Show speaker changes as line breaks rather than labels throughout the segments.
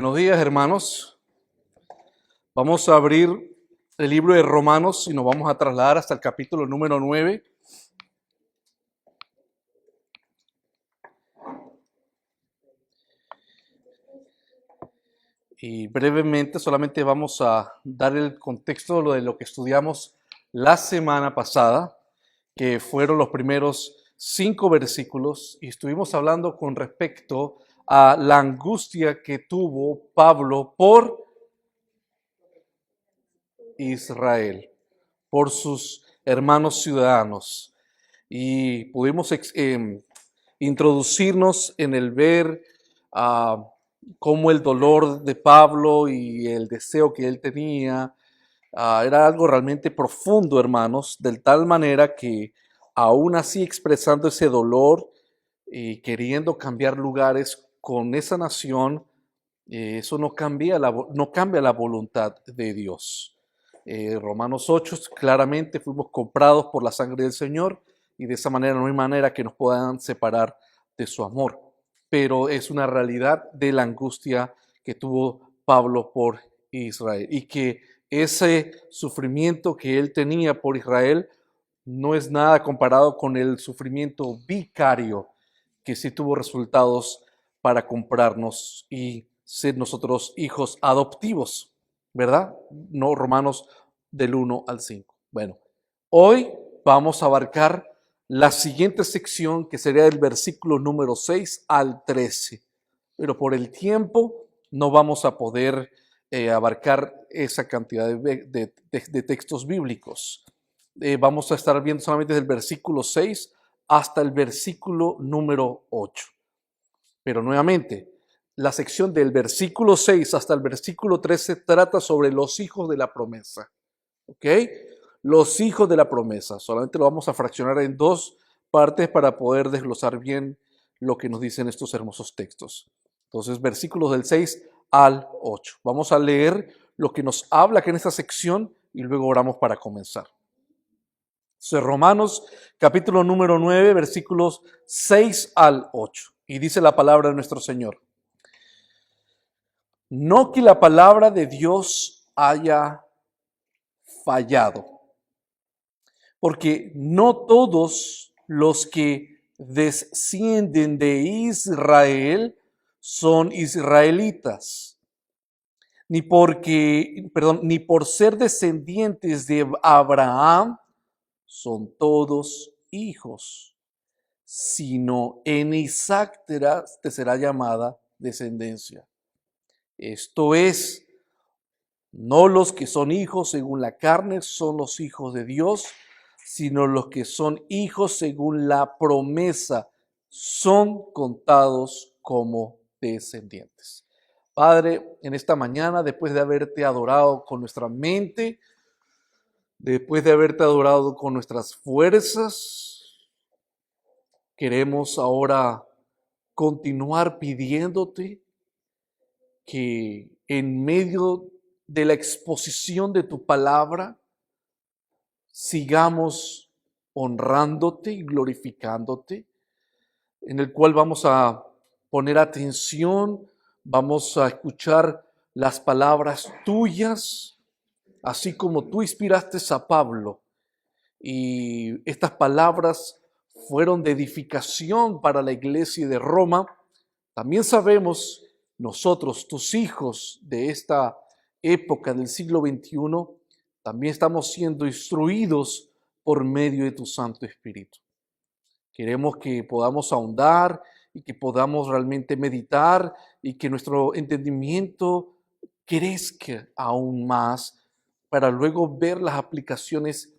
Buenos días, hermanos. Vamos a abrir el libro de Romanos y nos vamos a trasladar hasta el capítulo número 9. Y brevemente solamente vamos a dar el contexto de lo que estudiamos la semana pasada, que fueron los primeros 5 versículos, y estuvimos hablando con respecto a la angustia que tuvo Pablo por Israel, por sus hermanos ciudadanos. Y pudimos introducirnos en el ver cómo el dolor de Pablo y el deseo que él tenía era algo realmente profundo, hermanos, de tal manera que aún así expresando ese dolor y queriendo cambiar lugares con esa nación, eso no cambia la voluntad de Dios. Romanos 8, claramente fuimos comprados por la sangre del Señor y de esa manera no hay manera que nos puedan separar de su amor. Pero es una realidad de la angustia que tuvo Pablo por Israel y que ese sufrimiento que él tenía por Israel no es nada comparado con el sufrimiento vicario que sí tuvo resultados para comprarnos y ser nosotros hijos adoptivos, ¿verdad? No, Romanos del 1 al 5. Bueno, hoy vamos a abarcar la siguiente sección que sería del versículo número 6 al 13, pero por el tiempo no vamos a poder abarcar esa cantidad de textos bíblicos. Vamos a estar viendo solamente del versículo 6 hasta el versículo número 8. Pero nuevamente, la sección del versículo 6 hasta el versículo 13 trata sobre los hijos de la promesa. ¿Ok? Los hijos de la promesa. Solamente lo vamos a fraccionar en 2 partes para poder desglosar bien lo que nos dicen estos hermosos textos. Entonces, versículos del 6 al 8. Vamos a leer lo que nos habla aquí en esta sección y luego oramos para comenzar. Entonces, Romanos capítulo número 9, versículos 6 al 8. Y dice la palabra de nuestro Señor: no que la palabra de Dios haya fallado, porque no todos los que descienden de Israel son israelitas, ni por ser descendientes de Abraham son todos hijos, sino en Isaac te será llamada descendencia. Esto es, no los que son hijos según la carne son los hijos de Dios, sino los que son hijos según la promesa son contados como descendientes. Padre, en esta mañana, después de haberte adorado con nuestra mente, después de haberte adorado con nuestras fuerzas, queremos ahora continuar pidiéndote que en medio de la exposición de tu palabra sigamos honrándote y glorificándote, en el cual vamos a poner atención, vamos a escuchar las palabras tuyas, así como tú inspiraste a Pablo. Y estas palabras fueron de edificación para la iglesia de Roma. También sabemos nosotros, tus hijos de esta época del siglo XXI, también estamos siendo instruidos por medio de tu Santo Espíritu. Queremos que podamos ahondar y que podamos realmente meditar y que nuestro entendimiento crezca aún más para luego ver las aplicaciones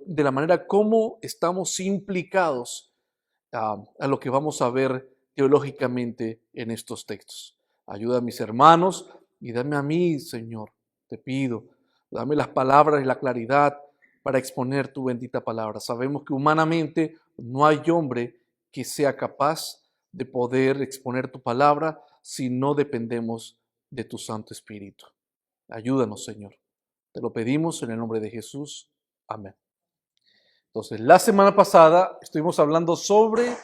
de la manera como estamos implicados a lo que vamos a ver teológicamente en estos textos. Ayuda a mis hermanos y dame a mí, Señor, te pido, dame las palabras y la claridad para exponer tu bendita palabra. Sabemos que humanamente no hay hombre que sea capaz de poder exponer tu palabra si no dependemos de tu Santo Espíritu. Ayúdanos, Señor. Te lo pedimos en el nombre de Jesús. Amén. Entonces, la semana pasada estuvimos hablando sobre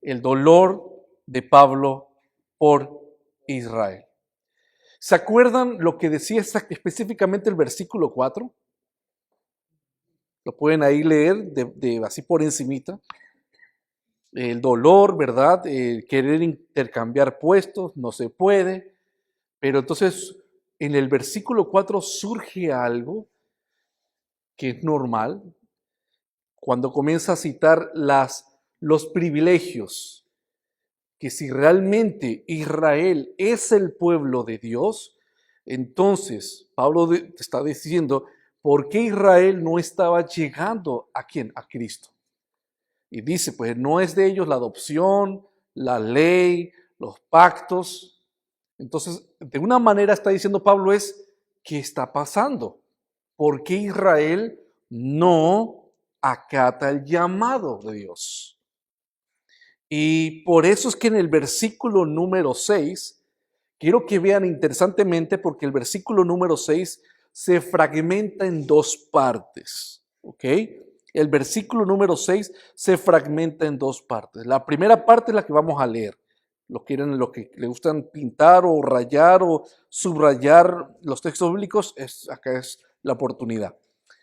el dolor de Pablo por Israel. ¿Se acuerdan lo que decía específicamente el versículo 4? Lo pueden ahí leer así por encimita. El dolor, ¿verdad? Querer intercambiar puestos, no se puede. Pero entonces en el versículo 4 surge algo que es normal cuando comienza a citar los privilegios, que si realmente Israel es el pueblo de Dios, entonces Pablo te está diciendo, ¿por qué Israel no estaba llegando a quién? A Cristo. Y dice, pues no es de ellos la adopción, la ley, los pactos. Entonces, de una manera está diciendo Pablo es, ¿qué está pasando? ¿Por qué Israel no acata el llamado de Dios? Y por eso es que en el versículo número 6, quiero que vean interesantemente porque el versículo número 6 se fragmenta en dos partes, ¿ok? El versículo número 6 se fragmenta en dos partes. La primera parte es la que vamos a leer. Los que le gustan pintar o rayar o subrayar los textos bíblicos, acá es la oportunidad.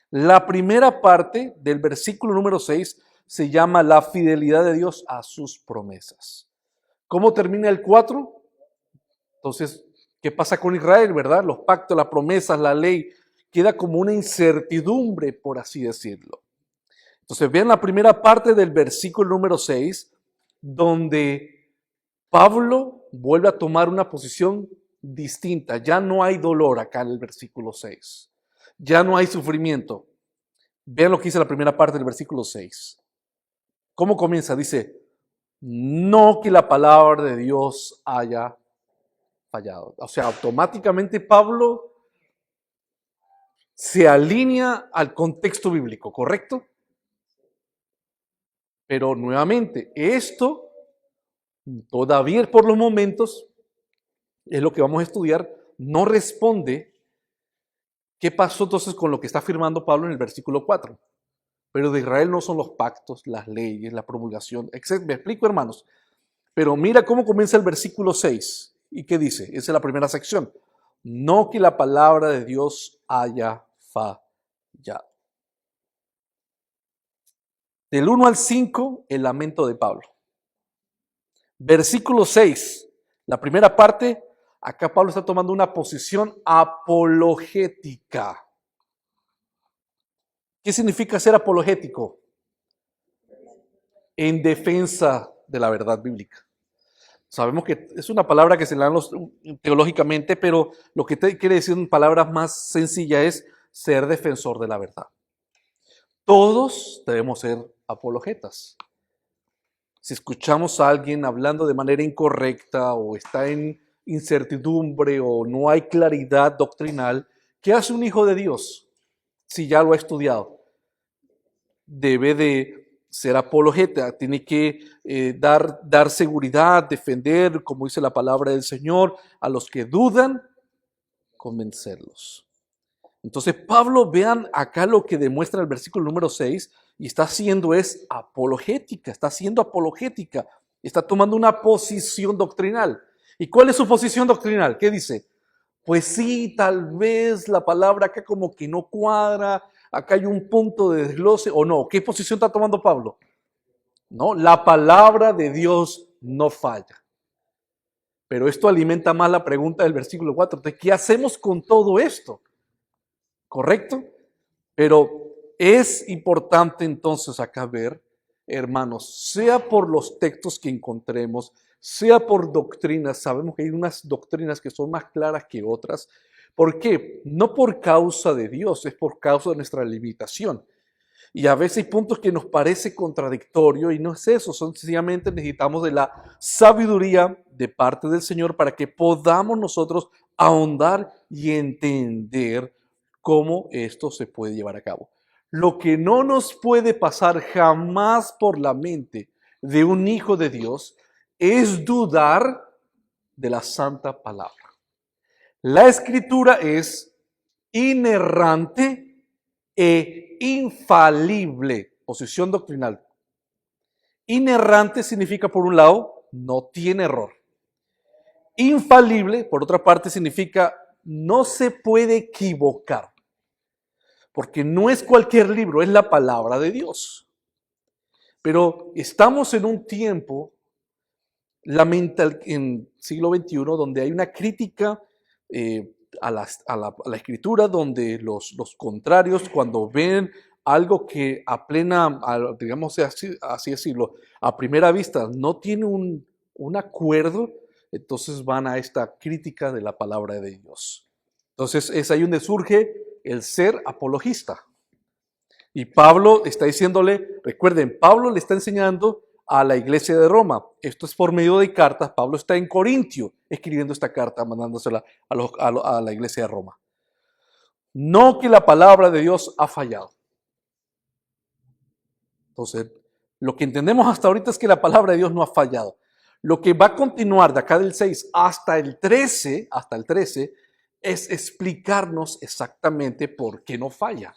La primera parte del versículo número 6 se llama la fidelidad de Dios a sus promesas. ¿Cómo termina el 4? Entonces, ¿qué pasa con Israel, verdad? Los pactos, las promesas, la ley, queda como una incertidumbre, por así decirlo. Entonces, vean la primera parte del versículo número 6, donde Pablo vuelve a tomar una posición distinta. Ya no hay dolor acá en el versículo 6. Ya no hay sufrimiento. Vean lo que dice la primera parte del versículo 6. ¿Cómo comienza? Dice, no que la palabra de Dios haya fallado. O sea, automáticamente Pablo se alinea al contexto bíblico, ¿correcto? Pero nuevamente, esto todavía por los momentos, es lo que vamos a estudiar, no responde qué pasó entonces con lo que está afirmando Pablo en el versículo 4. Pero de Israel no son los pactos, las leyes, la promulgación, etc. Me explico, hermanos. Pero mira cómo comienza el versículo 6. ¿Y qué dice? Esa es la primera sección. No que la palabra de Dios haya fallado. Del 1 al 5, el lamento de Pablo. Versículo 6, la primera parte, acá Pablo está tomando una posición apologética. ¿Qué significa ser apologético? En defensa de la verdad bíblica. Sabemos que es una palabra que se le dan teológicamente, pero lo que quiere decir en palabras más sencillas es ser defensor de la verdad. Todos debemos ser apologetas. Si escuchamos a alguien hablando de manera incorrecta o está en incertidumbre o no hay claridad doctrinal, ¿qué hace un hijo de Dios si ya lo ha estudiado? Debe de ser apologeta, tiene que dar seguridad, defender, como dice la palabra del Señor, a los que dudan, convencerlos. Entonces Pablo, vean acá lo que demuestra el versículo número 6, y está haciendo es apologética, está haciendo apologética, está tomando una posición doctrinal. ¿Y cuál es su posición doctrinal? ¿Qué dice? Pues sí, tal vez la palabra acá como que no cuadra, acá hay un punto de desglose o no. ¿Qué posición está tomando Pablo? No, la palabra de Dios no falla. Pero esto alimenta más la pregunta del versículo 4. Entonces, ¿qué hacemos con todo esto? ¿Correcto? Pero es importante entonces acá ver, hermanos, sea por los textos que encontremos, sea por doctrinas, sabemos que hay unas doctrinas que son más claras que otras. ¿Por qué? No por causa de Dios, es por causa de nuestra limitación. Y a veces hay puntos que nos parece contradictorio y no es eso, son sencillamente necesitamos de la sabiduría de parte del Señor para que podamos nosotros ahondar y entender cómo esto se puede llevar a cabo. Lo que no nos puede pasar jamás por la mente de un hijo de Dios es dudar de la santa palabra. La escritura es inerrante e infalible. Posición doctrinal. Inerrante significa, por un lado, no tiene error. Infalible, por otra parte, significa no se puede equivocar, porque no es cualquier libro, es la palabra de Dios. Pero estamos en un tiempo en siglo XXI, donde hay una crítica a la escritura, donde los contrarios, cuando ven algo que digamos así decirlo, a primera vista no tiene un acuerdo, entonces van a esta crítica de la palabra de Dios. Entonces es ahí donde surge el ser apologista. Y Pablo está diciéndole, recuerden, Pablo le está enseñando a la iglesia de Roma. Esto es por medio de cartas. Pablo está en Corintio escribiendo esta carta, mandándosela a la iglesia de Roma. No que la palabra de Dios ha fallado. Entonces, lo que entendemos hasta ahorita es que la palabra de Dios no ha fallado. Lo que va a continuar de acá del 6 hasta el 13, es explicarnos exactamente por qué no falla.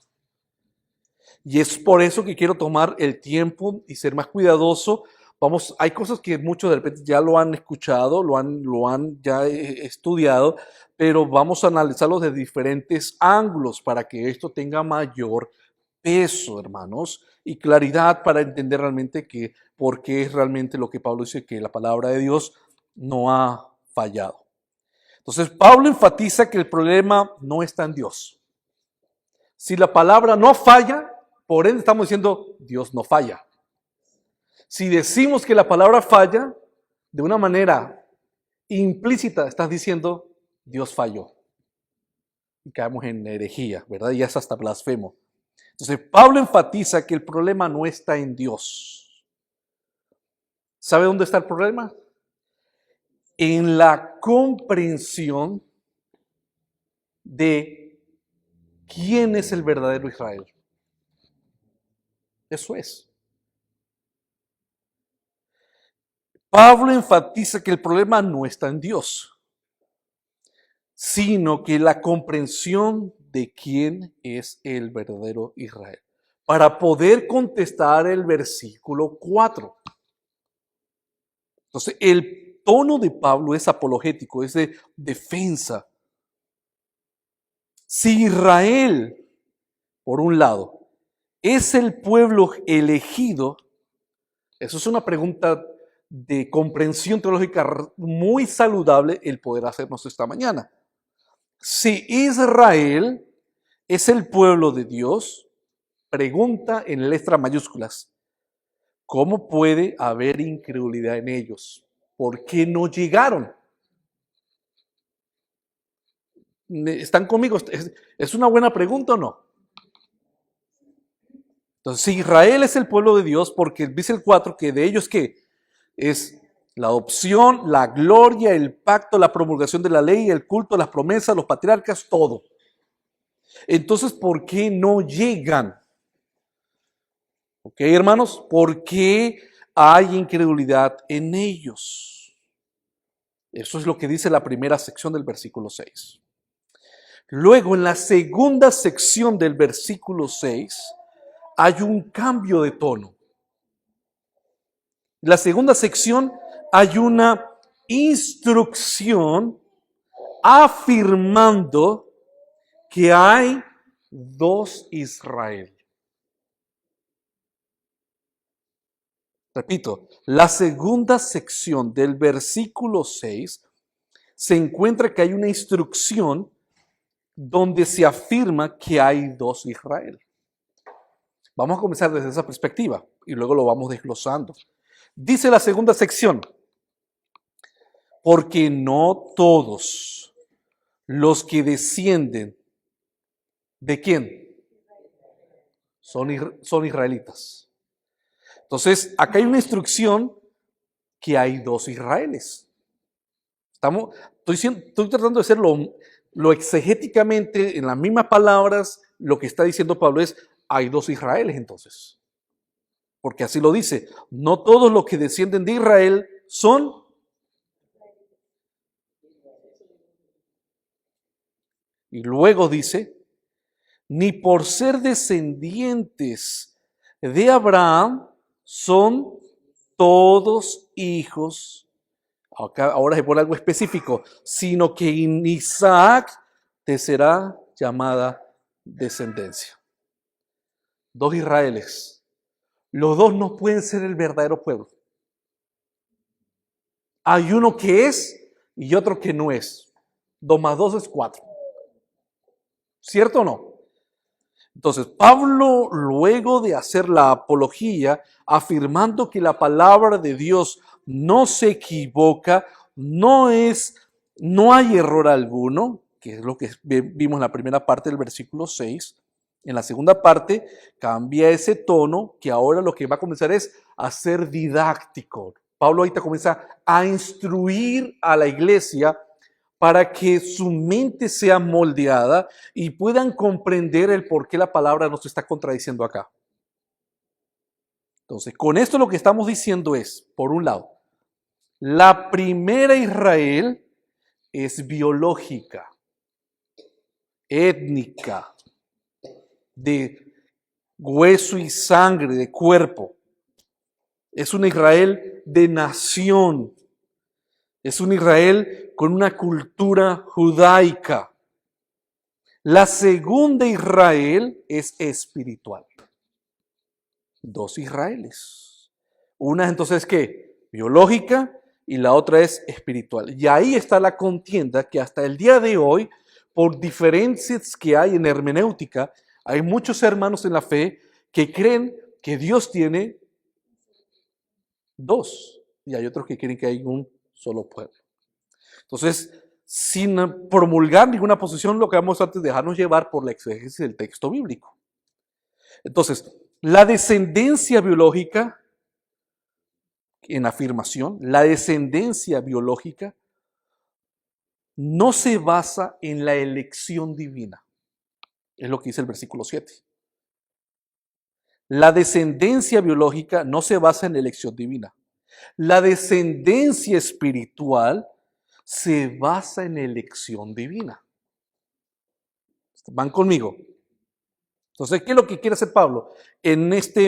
Y es por eso que quiero tomar el tiempo y ser más cuidadoso. Hay cosas que muchos de repente ya lo han escuchado, lo han ya estudiado, pero vamos a analizarlo de diferentes ángulos para que esto tenga mayor peso, hermanos, y claridad para entender realmente por qué es realmente lo que Pablo dice, que la palabra de Dios no ha fallado. Entonces, Pablo enfatiza que el problema no está en Dios. Si la palabra no falla, por ende estamos diciendo, Dios no falla. Si decimos que la palabra falla, de una manera implícita estás diciendo, Dios falló. Y caemos en herejía, ¿verdad? Y es hasta blasfemo. Entonces, Pablo enfatiza que el problema no está en Dios. ¿Sabe dónde está el problema? En la comprensión de quién es el verdadero Israel. Eso es. Pablo enfatiza que el problema no está en Dios, sino que la comprensión de quién es el verdadero Israel. Para poder contestar el versículo 4. Entonces, el tono de Pablo es apologético, es de defensa. Si Israel, por un lado, es el pueblo elegido, eso es una pregunta de comprensión teológica muy saludable el poder hacernos esta mañana. Si Israel es el pueblo de Dios, pregunta en letras mayúsculas, ¿cómo puede haber incredulidad en ellos? ¿Por qué no llegaron? ¿Están conmigo? ¿Es una buena pregunta o no? Entonces, si Israel es el pueblo de Dios, porque dice el 4 que de ellos, ¿qué? Es la adopción, la gloria, el pacto, la promulgación de la ley, el culto, las promesas, los patriarcas, todo. Entonces, ¿por qué no llegan? ¿Ok, hermanos? ¿Por qué hay incredulidad en ellos? Eso es lo que dice la primera sección del versículo 6. Luego, en la segunda sección del versículo 6, hay un cambio de tono. En la segunda sección hay una instrucción afirmando que hay dos Israel. Repito, la segunda sección del versículo 6 se encuentra que hay una instrucción donde se afirma que hay dos Israel. Vamos a comenzar desde esa perspectiva y luego lo vamos desglosando. Dice la segunda sección, porque no todos los que descienden, ¿de quién? Son israelitas. Entonces, acá hay una instrucción que hay dos Israeles. Estoy tratando de hacer lo exegéticamente, en las mismas palabras, lo que está diciendo Pablo es, hay dos Israeles entonces. Porque así lo dice, no todos los que descienden de Israel son. Y luego dice, ni por ser descendientes de Abraham son todos hijos Ahora se pone algo específico, sino que en Isaac te será llamada descendencia. Dos Israeles. Los dos no pueden ser el verdadero pueblo. Hay uno que es y otro que no es. 2 más 2 es 4. ¿Cierto o no? Entonces, Pablo, luego de hacer la apología, afirmando que la palabra de Dios no se equivoca, no hay error alguno, que es lo que vimos en la primera parte del versículo 6. En la segunda parte cambia ese tono, que ahora lo que va a comenzar es a ser didáctico. Pablo ahorita comienza a instruir a la iglesia para que su mente sea moldeada y puedan comprender el por qué la palabra nos está contradiciendo acá. Entonces, con esto lo que estamos diciendo es, por un lado, la primera Israel es biológica, étnica, de hueso y sangre, de cuerpo. Es un Israel de nación. Es un Israel con una cultura judaica. La segunda Israel es espiritual. Dos Israeles. Una entonces, ¿qué? Biológica y la otra es espiritual. Y ahí está la contienda que hasta el día de hoy, por diferencias que hay en hermenéutica, hay muchos hermanos en la fe que creen que Dios tiene dos y hay otros que creen que hay un solo pueblo. Entonces, sin promulgar ninguna posición, lo que vamos a hacer es dejarnos llevar por la exégesis del texto bíblico. Entonces, la descendencia biológica, en afirmación, la descendencia biológica no se basa en la elección divina. Es lo que dice el versículo 7. La descendencia biológica no se basa en la elección divina. La descendencia espiritual se basa en elección divina. ¿Van conmigo? Entonces, ¿qué es lo que quiere hacer Pablo? En esta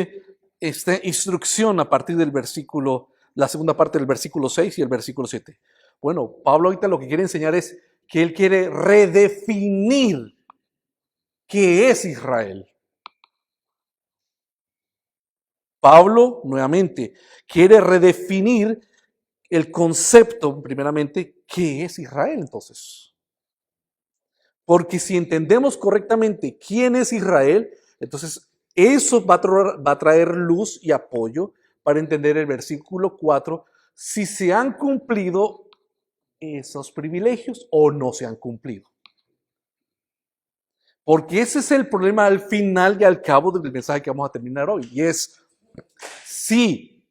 instrucción a partir del versículo, la segunda parte del versículo 6 y el versículo 7. Bueno, Pablo ahorita lo que quiere enseñar es que él quiere redefinir qué es Israel. Pablo, nuevamente, quiere redefinir el concepto, primeramente, ¿qué es Israel entonces? Porque si entendemos correctamente quién es Israel, entonces eso va a traer luz y apoyo para entender el versículo 4, si se han cumplido esos privilegios o no se han cumplido. Porque ese es el problema al final y al cabo del mensaje que vamos a terminar hoy. Y es, si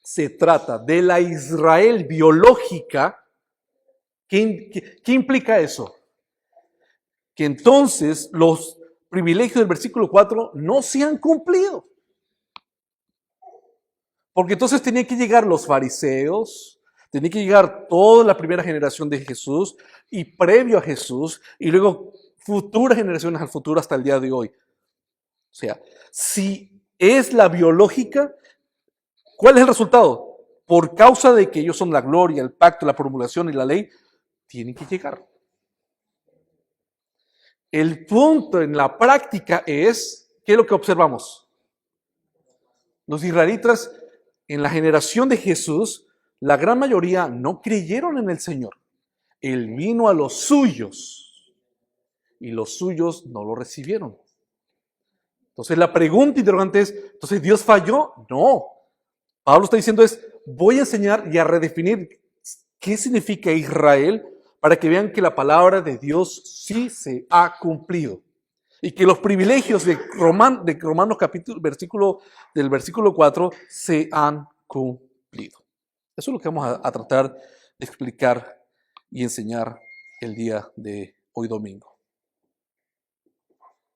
se trata de la Israel biológica, ¿qué implica eso? Que entonces los privilegios del versículo 4 no se han cumplido. Porque entonces tenían que llegar los fariseos, tenía que llegar toda la primera generación de Jesús y previo a Jesús y luego futuras generaciones al futuro hasta el día de hoy. O sea, si es la biológica, ¿cuál es el resultado? Por causa de que ellos son la gloria, el pacto, la promulgación y la ley, tienen que llegar. El punto en la práctica es, ¿qué es lo que observamos? Los israelitas en la generación de Jesús, la gran mayoría no creyeron en el Señor. Él vino a los suyos y los suyos no lo recibieron. Entonces la pregunta interrogante es, ¿entonces Dios falló? No. Pablo está diciendo voy a enseñar y a redefinir qué significa Israel para que vean que la palabra de Dios sí se ha cumplido. Y que los privilegios de Romanos capítulo, del versículo 4 se han cumplido. Eso es lo que vamos a tratar de explicar y enseñar el día de hoy domingo.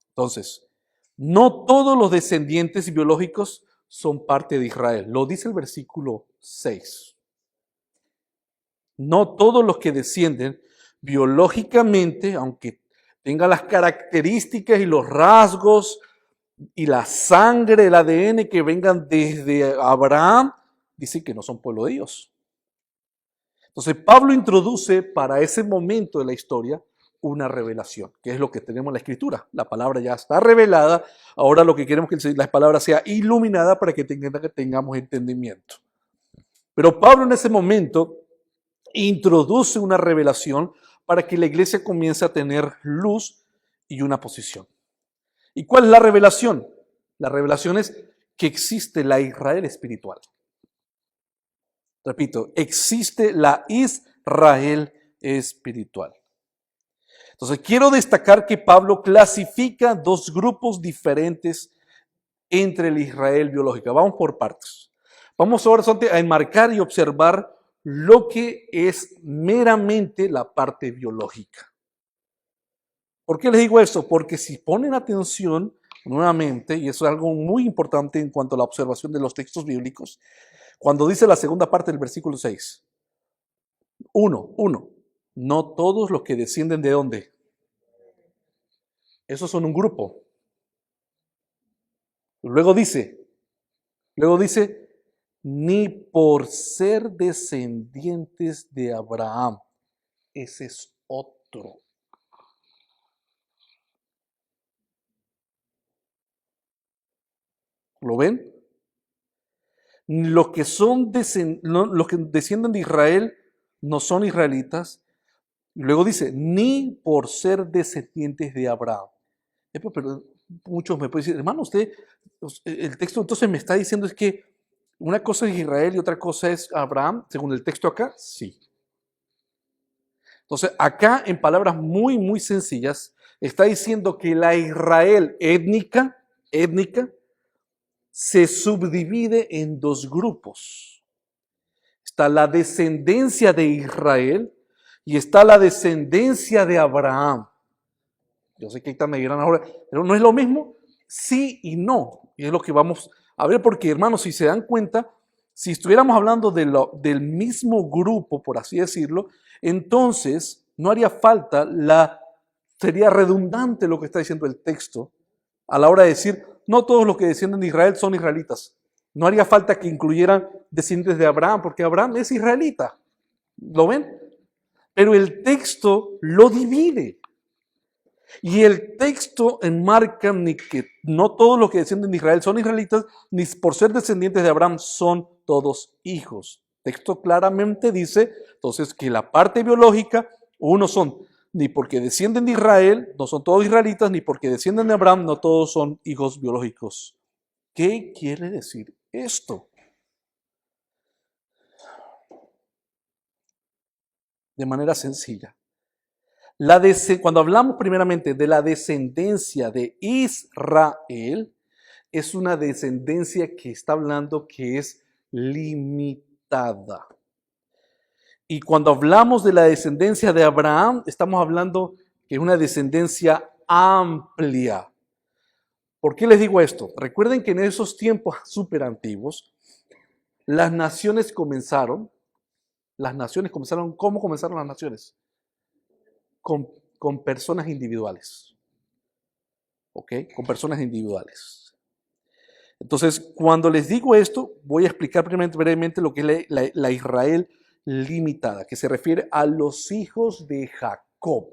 Entonces, no todos los descendientes biológicos son parte de Israel. Lo dice el versículo 6. No todos los que descienden biológicamente, aunque tengan las características y los rasgos y la sangre, el ADN que vengan desde Abraham, dice que no son pueblo de Dios. Entonces Pablo introduce para ese momento de la historia una revelación, que es lo que tenemos en la Escritura. La palabra ya está revelada, ahora lo que queremos es que la palabra sea iluminada para que tengamos entendimiento. Pero Pablo en ese momento introduce una revelación para que la iglesia comience a tener luz y una posición. ¿Y cuál es la revelación? La revelación es que existe la Israel espiritual. Repito, existe la Israel espiritual. Entonces, quiero destacar que Pablo clasifica dos grupos diferentes entre el Israel biológica. Vamos por partes. Vamos ahora a enmarcar y observar lo que es meramente la parte biológica. ¿Por qué les digo esto? Porque si ponen atención nuevamente, y eso es algo muy importante en cuanto a la observación de los textos bíblicos, cuando dice la segunda parte del versículo 6, uno, no todos los que descienden ¿de dónde? Esos son un grupo. Luego dice, ni por ser descendientes de Abraham. Ese es otro. ¿Lo ven? Los que descienden de Israel no son israelitas. Luego dice, ni por ser descendientes de Abraham. Pero muchos me pueden decir, hermano, usted, el texto entonces me está diciendo es que una cosa es Israel y otra cosa es Abraham, según el texto acá, sí. Entonces, acá en palabras muy, muy sencillas, está diciendo que la Israel étnica, se subdivide en dos grupos. Está la descendencia de Israel y está la descendencia de Abraham. Yo sé que ahorita me dirán ahora, pero ¿no es lo mismo? Sí y no. Y es lo que vamos a ver, porque hermanos, si se dan cuenta, si estuviéramos hablando del mismo grupo, por así decirlo, entonces no haría falta, sería redundante lo que está diciendo el texto a la hora de decir, no todos los que descienden de Israel son israelitas. No haría falta que incluyeran descendientes de Abraham, porque Abraham es israelita. ¿Lo ven? Pero el texto lo divide. Y el texto enmarca ni que no todos los que descienden de Israel son israelitas, ni por ser descendientes de Abraham son todos hijos. El texto claramente dice, entonces, que la parte biológica, unos son, ni porque descienden de Israel, no son todos israelitas, ni porque descienden de Abraham, no todos son hijos biológicos. ¿Qué quiere decir esto? De manera sencilla. Cuando hablamos primeramente de la descendencia de Israel, es una descendencia que está hablando que es limitada. Y cuando hablamos de la descendencia de Abraham, estamos hablando que es una descendencia amplia. ¿Por qué les digo esto? Recuerden que en esos tiempos súper antiguos, las naciones comenzaron. ¿Cómo comenzaron las naciones? Con personas individuales. ¿Ok? Con personas individuales. Entonces, cuando les digo esto, voy a explicar brevemente lo que es la Israel limitada, que se refiere a los hijos de Jacob.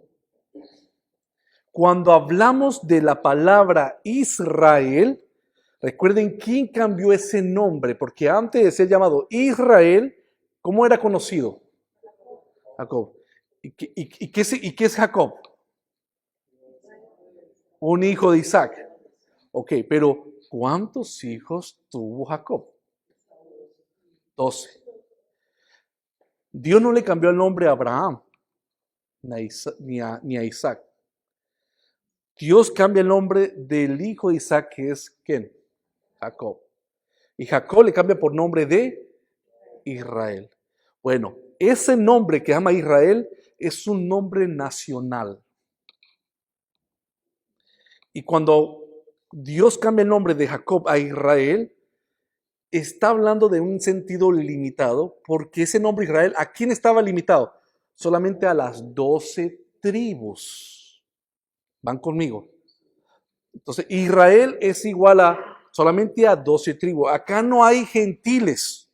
Cuando hablamos de la palabra Israel, recuerden quién cambió ese nombre, porque antes de ser llamado Israel, ¿cómo era conocido? Jacob. ¿Y qué es Jacob? Un hijo de Isaac. Ok, pero ¿cuántos hijos tuvo Jacob? 12. Dios no le cambió el nombre a Abraham ni a Isaac. Dios cambia el nombre del hijo de Isaac, que es ¿quién? Jacob. Y Jacob le cambia por nombre de Israel. Bueno, ese nombre que llama Israel es un nombre nacional. Y cuando Dios cambia el nombre de Jacob a Israel, está hablando de un sentido limitado, porque ese nombre Israel, ¿a quién estaba limitado? Solamente a las 12 tribus. ¿Van conmigo? Entonces, Israel es igual a solamente a 12 tribus. Acá no hay gentiles.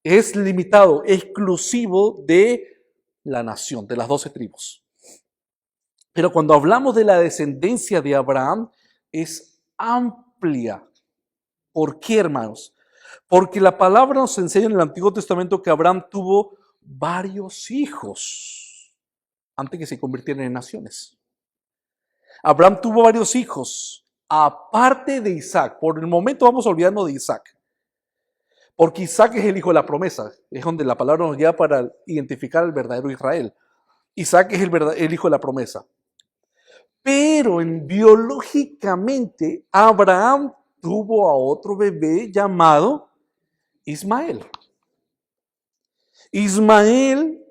es limitado, exclusivo de la nación, de las 12 tribus. Pero cuando hablamos de la descendencia de Abraham, es amplia. ¿Por qué, hermanos? Porque la palabra nos enseña en el Antiguo Testamento que Abraham tuvo varios hijos antes que se convirtieran en naciones. Abraham tuvo varios hijos, aparte de Isaac. Por el momento vamos a olvidarnos de Isaac. Porque Isaac es el hijo de la promesa. Es donde la palabra nos lleva para identificar al verdadero Israel. Isaac es el hijo de la promesa. Pero biológicamente Abraham tuvo a otro bebé llamado Ismael. Ismael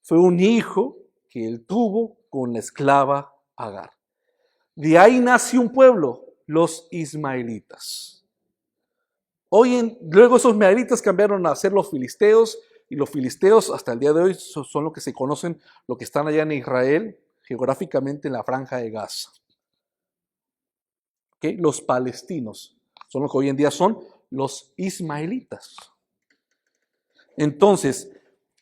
fue un hijo que él tuvo con la esclava Agar. De ahí nació un pueblo, los ismaelitas. Luego esos ismaelitas cambiaron a ser los filisteos, y los filisteos hasta el día de hoy son lo que se conocen, lo que están allá en Israel, geográficamente en la franja de Gaza. ¿Okay? Los palestinos son lo que hoy en día son los ismaelitas. Entonces,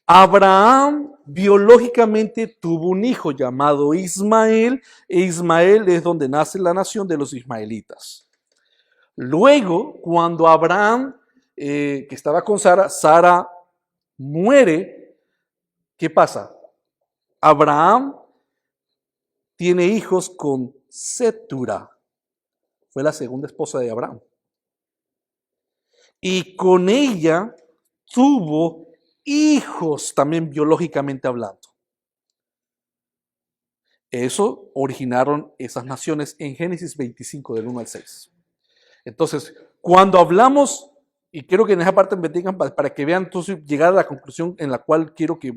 Abraham biológicamente tuvo un hijo llamado Ismael, e Ismael es donde nace la nación de los ismaelitas. Luego, cuando Abraham, que estaba con Sara, Sara muere, ¿qué pasa? Abraham tiene hijos con Cetura, fue la segunda esposa de Abraham. Y con ella tuvo hijos también biológicamente hablando. Eso originaron esas naciones en Génesis 25 del 1 al 6. Entonces, cuando hablamos, y quiero que en esa parte me digan para que vean, entonces llegar a la conclusión en la cual quiero que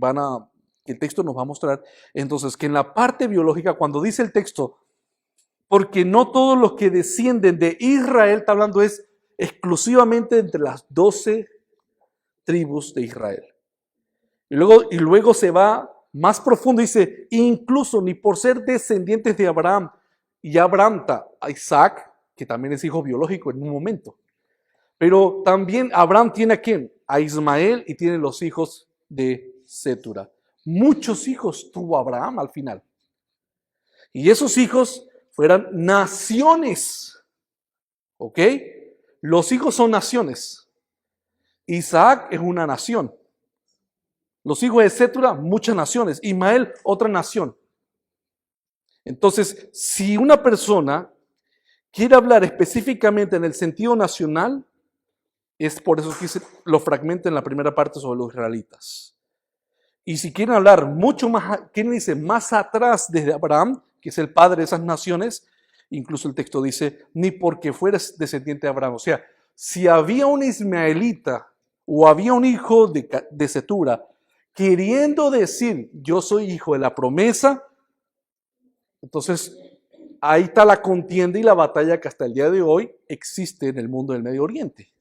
el texto nos va a mostrar, entonces que en la parte biológica, cuando dice el texto, porque no todos los que descienden de Israel, está hablando es exclusivamente entre las 12 tribus de Israel. Y luego se va más profundo y dice, incluso ni por ser descendientes de Abraham, y Abraham a Isaac, que también es hijo biológico en un momento. Pero también Abraham tiene a quién? A Ismael, y tiene los hijos de Cetura. Muchos hijos tuvo Abraham al final. Y esos hijos fueran naciones. ¿Ok? Los hijos son naciones. Isaac es una nación. Los hijos de Cetura, muchas naciones. Ismael, otra nación. Entonces, si una persona quiere hablar específicamente en el sentido nacional, es por eso que lo fragmenta en la primera parte sobre los israelitas. Y si quieren hablar mucho más, ¿quién dice? Más atrás desde Abraham, que es el padre de esas naciones, incluso el texto dice, ni porque fueras descendiente de Abraham. O sea, si había un ismaelita o había un hijo de Cetura queriendo decir, yo soy hijo de la promesa, entonces ahí está la contienda y la batalla que hasta el día de hoy existe en el mundo del Medio Oriente.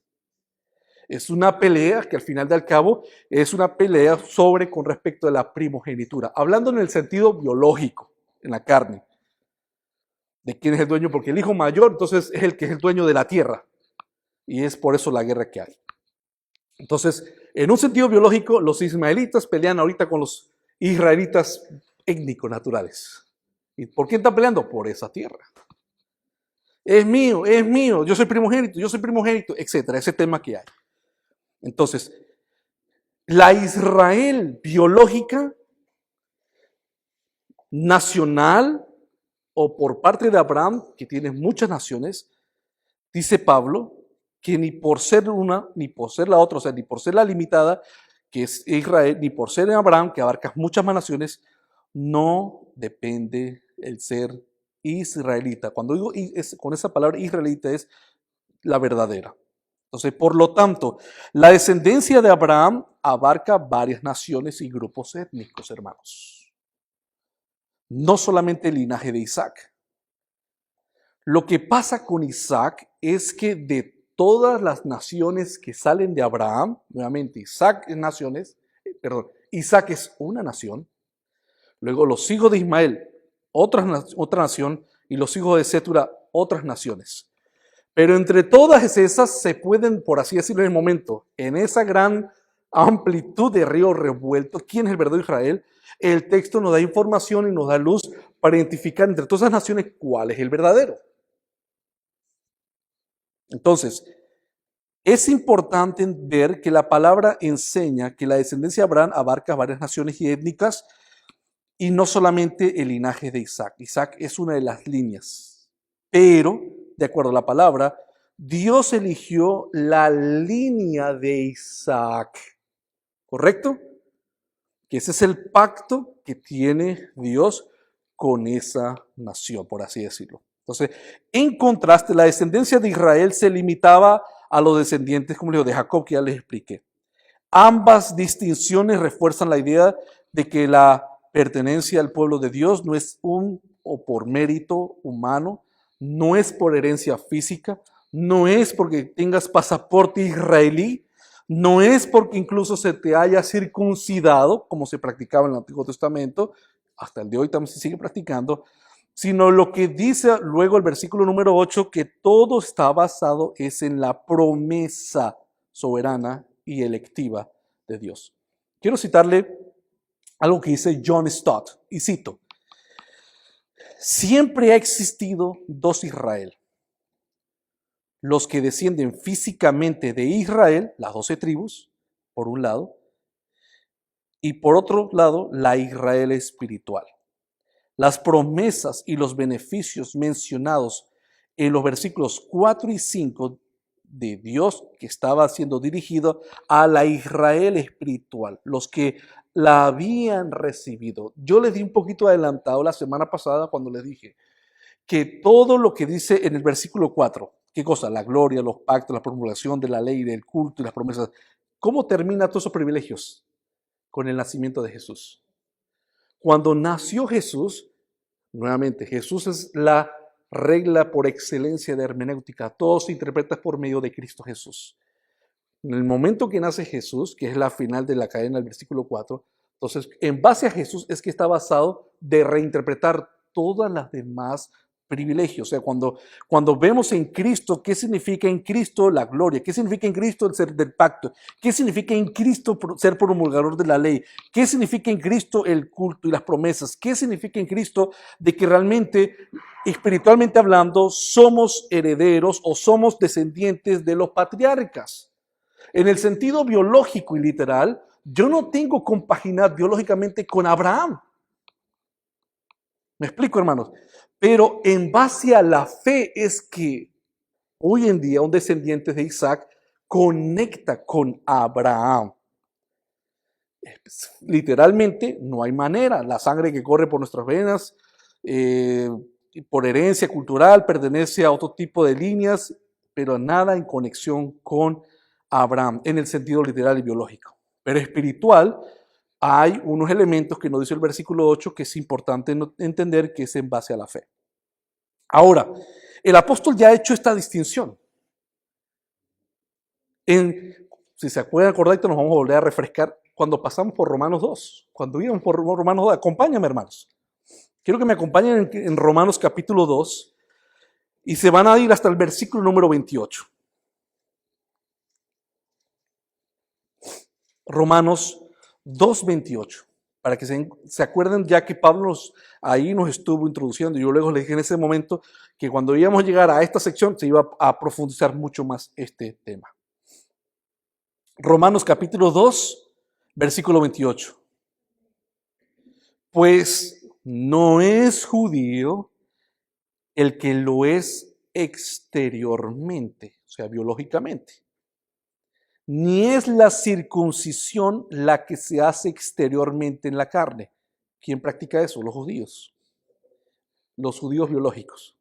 Es una pelea que al final del cabo es una pelea con respecto a la primogenitura, hablando en el sentido biológico, en la carne, de quién es el dueño, porque el hijo mayor entonces es el que es el dueño de la tierra, y es por eso la guerra que hay. Entonces, en un sentido biológico, los ismaelitas pelean ahorita con los israelitas étnicos naturales. ¿Y por quién están peleando? Por esa tierra. Es mío, yo soy primogénito, etcétera, ese tema que hay. Entonces, la Israel biológica, nacional, o por parte de Abraham, que tiene muchas naciones, dice Pablo, que ni por ser una, ni por ser la otra, o sea, ni por ser la limitada, que es Israel, ni por ser Abraham, que abarca muchas más naciones, no depende el ser israelita. Cuando digo con esa palabra israelita es la verdadera. Entonces, por lo tanto, la descendencia de Abraham abarca varias naciones y grupos étnicos, hermanos. No solamente el linaje de Isaac. Lo que pasa con Isaac es que de todas las naciones que salen de Abraham, nuevamente Isaac es una nación. Luego los hijos de Ismael, otra nación, y los hijos de Cetura, otras naciones. Pero entre todas esas se pueden, por así decirlo en el momento, en esa gran amplitud de río revuelto. ¿Quién es el verdadero Israel? El texto nos da información y nos da luz para identificar entre todas esas naciones cuál es el verdadero. Entonces, es importante ver que la palabra enseña que la descendencia de Abraham abarca varias naciones y étnicas y no solamente el linaje de Isaac. Isaac es una de las líneas, pero, de acuerdo a la palabra, Dios eligió la línea de Isaac, ¿correcto? Que ese es el pacto que tiene Dios con esa nación, por así decirlo. Entonces, en contraste, la descendencia de Israel se limitaba a los descendientes, como les digo, de Jacob, que ya les expliqué. Ambas distinciones refuerzan la idea de que la pertenencia al pueblo de Dios no es o por mérito humano, no es por herencia física, no es porque tengas pasaporte israelí, no es porque incluso se te haya circuncidado, como se practicaba en el Antiguo Testamento, hasta el de hoy también se sigue practicando, sino lo que dice luego el versículo número 8, que todo está basado es en la promesa soberana y electiva de Dios. Quiero citarle algo que dice John Stott, y cito: siempre ha existido dos Israel. Los que descienden físicamente de Israel, las 12 tribus, por un lado, y por otro lado, la Israel espiritual. Las promesas y los beneficios mencionados en los versículos 4 y 5 de Dios, que estaba siendo dirigido a la Israel espiritual, los que la habían recibido. Yo les di un poquito adelantado la semana pasada cuando les dije que todo lo que dice en el versículo 4, ¿qué cosa? La gloria, los pactos, la promulgación de la ley, del culto y las promesas. ¿Cómo termina todos esos privilegios? Con el nacimiento de Jesús. Cuando nació Jesús, nuevamente, Jesús es la regla por excelencia de hermenéutica. Todo se interpreta por medio de Cristo Jesús. En el momento que nace Jesús, que es la final de la cadena del versículo 4, entonces, en base a Jesús es que está basado de reinterpretar todas las demás privilegios. O sea, cuando vemos en Cristo, ¿qué significa en Cristo la gloria? ¿Qué significa en Cristo el ser del pacto? ¿Qué significa en Cristo ser promulgador de la ley? ¿Qué significa en Cristo el culto y las promesas? ¿Qué significa en Cristo de que realmente, espiritualmente hablando, somos herederos o somos descendientes de los patriarcas? En el sentido biológico y literal, yo no tengo compaginar biológicamente con Abraham. ¿Me explico, hermanos? Pero en base a la fe es que hoy en día un descendiente de Isaac conecta con Abraham. Literalmente no hay manera. La sangre que corre por nuestras venas, por herencia cultural, pertenece a otro tipo de líneas, pero nada en conexión con Abraham en el sentido literal y biológico. Pero espiritual, hay unos elementos que nos dice el versículo 8 que es importante entender, que es en base a la fe. Ahora, el apóstol ya ha hecho esta distinción. Si se acuerdan, correcto, nos vamos a volver a refrescar cuando pasamos por Romanos 2. Cuando íbamos por Romanos 2, acompáñame, hermanos. Quiero que me acompañen en Romanos capítulo 2 y se van a ir hasta el versículo número 28. Romanos 2:28, para que se acuerden, ya que Pablo ahí nos estuvo introduciendo. Yo luego les dije en ese momento que cuando íbamos a llegar a esta sección se iba a profundizar mucho más este tema. Romanos capítulo 2, versículo 28. Pues no es judío el que lo es exteriormente, o sea, biológicamente. Ni es la circuncisión la que se hace exteriormente en la carne. ¿Quién practica eso? Los judíos. Los judíos biológicos.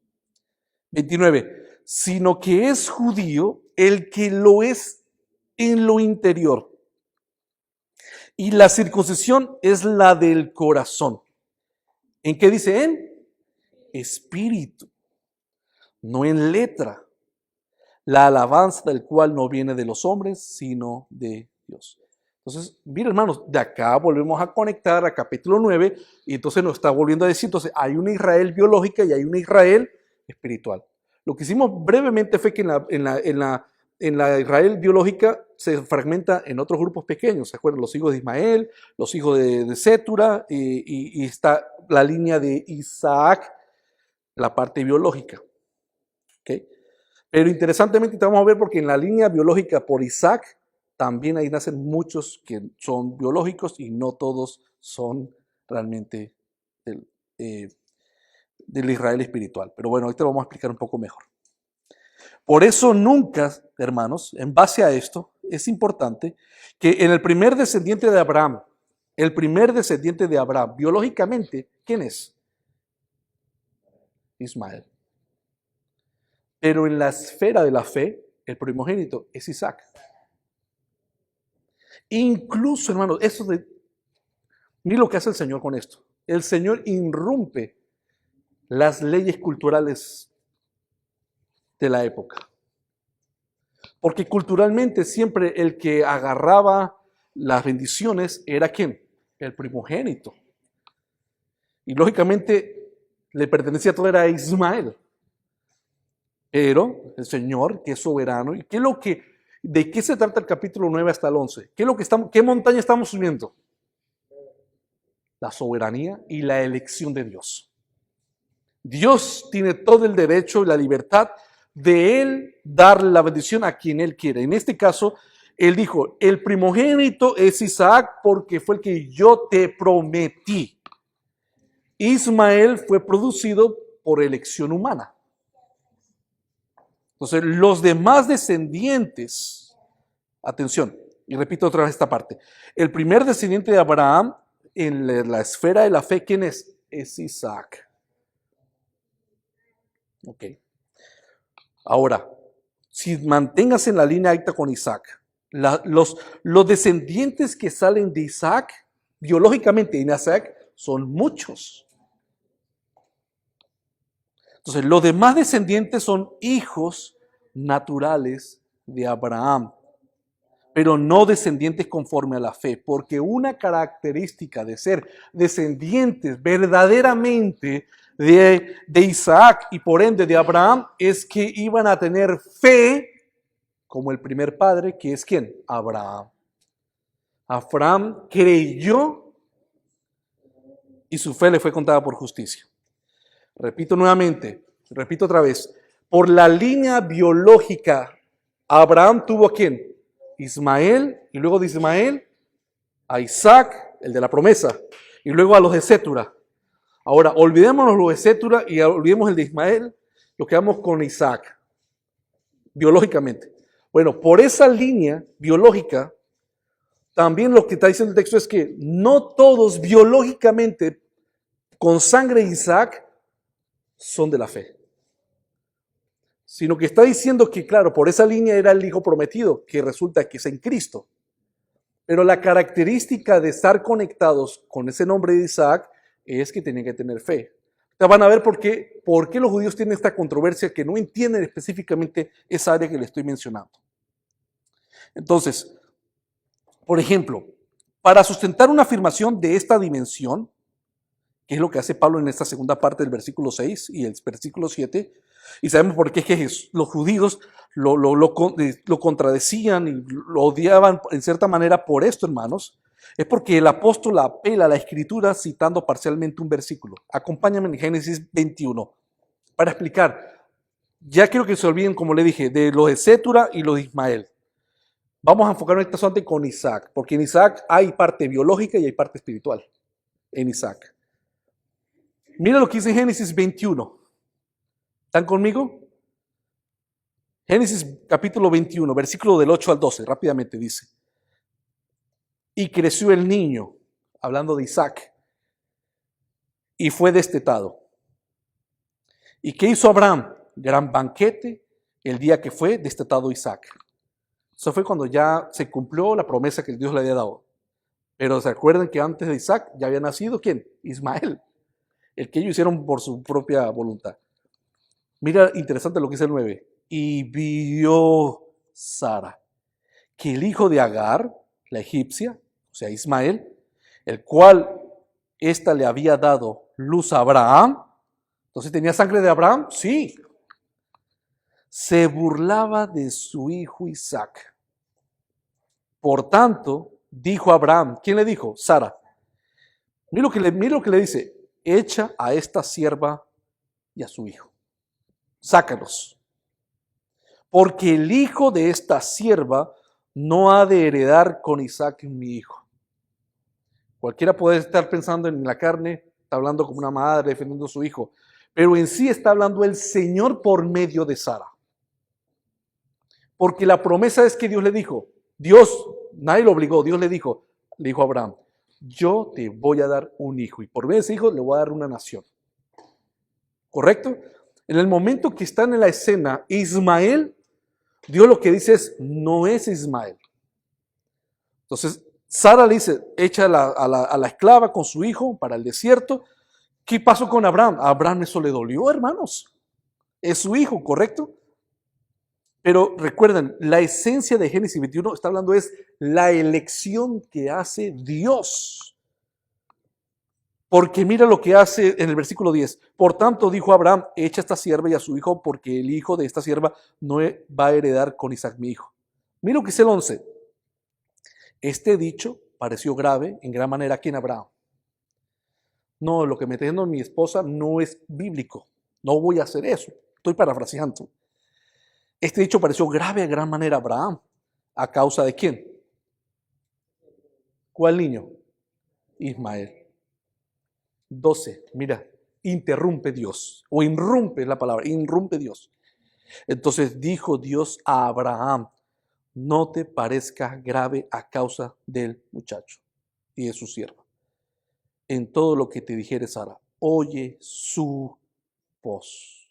29. Sino que es judío el que lo es en lo interior. Y la circuncisión es la del corazón. ¿En qué dice? En espíritu, no en letra. La alabanza del cual no viene de los hombres, sino de Dios. Entonces, miren, hermanos, de acá volvemos a conectar a capítulo 9 y entonces nos está volviendo a decir, entonces hay una Israel biológica y hay una Israel espiritual. Lo que hicimos brevemente fue que en la Israel biológica se fragmenta en otros grupos pequeños. ¿Se acuerdan? Los hijos de Ismael, los hijos de Sétura, y está la línea de Isaac, la parte biológica. ¿Okay? Pero interesantemente te vamos a ver porque en la línea biológica por Isaac, también ahí nacen muchos que son biológicos y no todos son realmente del Israel espiritual. Pero bueno, ahorita lo vamos a explicar un poco mejor. Por eso nunca, hermanos, en base a esto, es importante que en el primer descendiente de Abraham, biológicamente, ¿quién es? Ismael. Pero en la esfera de la fe, el primogénito es Isaac. Incluso, hermanos, mira lo que hace el Señor con esto. El Señor irrumpe las leyes culturales de la época. Porque culturalmente siempre el que agarraba las bendiciones era ¿quién? El primogénito. Y lógicamente le pertenecía todo era a Ismael. Pero el Señor, que es soberano, ¿y de qué se trata el capítulo 9 hasta el 11? ¿Qué montaña estamos subiendo? La soberanía y la elección de Dios. Dios tiene todo el derecho y la libertad de Él darle la bendición a quien Él quiere. En este caso, Él dijo, el primogénito es Isaac porque fue el que yo te prometí. Ismael fue producido por elección humana. Entonces, los demás descendientes, atención, y repito otra vez esta parte, el primer descendiente de Abraham en la esfera de la fe, ¿quién es? Es Isaac. Ok. Ahora, si mantengas en la línea recta con Isaac, los descendientes que salen de Isaac, biológicamente en Isaac, son muchos. Entonces, los demás descendientes son hijos naturales de Abraham, pero no descendientes conforme a la fe, porque una característica de ser descendientes verdaderamente de Isaac y por ende de Abraham es que iban a tener fe como el primer padre, que es ¿quién? Abraham. Abraham creyó y su fe le fue contada por justicia. Repito otra vez, por la línea biológica, Abraham tuvo ¿a quién? Ismael, y luego de Ismael a Isaac, el de la promesa, y luego a los de Sétura. Ahora, olvidémonos los de Sétura y olvidemos el de Ismael, lo quedamos con Isaac, biológicamente. Bueno, por esa línea biológica, también lo que está diciendo el texto es que no todos biológicamente con sangre de Isaac son de la fe. Sino que está diciendo que, claro, por esa línea era el hijo prometido, que resulta que es en Cristo. Pero la característica de estar conectados con ese nombre de Isaac es que tienen que tener fe. Ustedes van a ver por qué los judíos tienen esta controversia que no entienden específicamente esa área que les estoy mencionando. Entonces, por ejemplo, para sustentar una afirmación de esta dimensión, que es lo que hace Pablo en esta segunda parte del versículo 6 y el versículo 7, y sabemos por qué es que los judíos lo contradecían y lo odiaban en cierta manera por esto, hermanos, es porque el apóstol apela a la escritura citando parcialmente un versículo. Acompáñame en Génesis 21 para explicar. Ya quiero que se olviden, como le dije, de los de Sétura y los de Ismael. Vamos a enfocarnos esta solamente con Isaac, porque en Isaac hay parte biológica y hay parte espiritual. En Isaac. Mira lo que dice Génesis 21. ¿Están conmigo? Génesis capítulo 21, versículo del 8 al 12, rápidamente dice. Y creció el niño, hablando de Isaac, y fue destetado. ¿Y qué hizo Abraham? Gran banquete el día que fue destetado Isaac. Eso fue cuando ya se cumplió la promesa que Dios le había dado. Pero se acuerdan que antes de Isaac ya había nacido ¿quién? Ismael, el que ellos hicieron por su propia voluntad. Mira, interesante lo que dice el 9. Y vio Sara que el hijo de Agar, la egipcia, o sea Ismael, el cual ésta le había dado luz a Abraham. Entonces, ¿tenía sangre de Abraham? Sí. Se burlaba de su hijo Isaac. Por tanto, dijo Abraham, ¿quién le dijo? Sara. Mira lo que le dice, echa a esta sierva y a su hijo. Sácalos. Porque el hijo de esta sierva no ha de heredar con Isaac mi hijo. Cualquiera puede estar pensando en la carne, está hablando como una madre defendiendo a su hijo, pero en sí está hablando el Señor por medio de Sara. Porque la promesa es que Dios le dijo, nadie lo obligó, Dios le dijo a Abraham, yo te voy a dar un hijo y por medio de ese hijo le voy a dar una nación. ¿Correcto? En el momento que están en la escena, Ismael, Dios lo que dice es, no es Ismael. Entonces, Sara le dice, echa a la esclava con su hijo para el desierto. ¿Qué pasó con Abraham? A Abraham eso le dolió, hermanos. Es su hijo, ¿correcto? Pero recuerden, la esencia de Génesis 21 está hablando es la elección que hace Dios. Porque mira lo que hace en el versículo 10. Por tanto, dijo Abraham, echa a esta sierva y a su hijo, porque el hijo de esta sierva no va a heredar con Isaac mi hijo. Mira lo que dice el 11. Este dicho pareció grave en gran manera aquí en Abraham. No, lo que me está diciendo mi esposa no es bíblico. No voy a hacer eso. Estoy parafraseando. Este dicho pareció grave en gran manera a Abraham. ¿A causa de quién? ¿Cuál niño? Ismael. 12. Mira, interrumpe Dios. O irrumpe la palabra. Irrumpe Dios. Entonces dijo Dios a Abraham, no te parezca grave a causa del muchacho y de su sierva. En todo lo que te dijere Sara, oye su voz.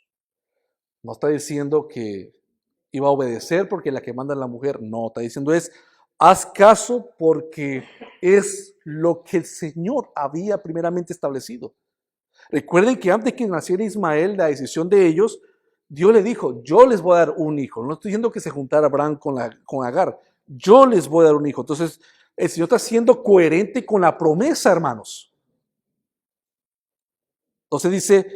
No está diciendo que iba a obedecer porque la que manda es la mujer. No, está diciendo es, haz caso porque es lo que el Señor había primeramente establecido. Recuerden que antes que naciera Ismael, la decisión de ellos, Dios le dijo, yo les voy a dar un hijo. No estoy diciendo que se juntara Abraham con Agar. Yo les voy a dar un hijo. Entonces, el Señor está siendo coherente con la promesa, hermanos. Entonces dice,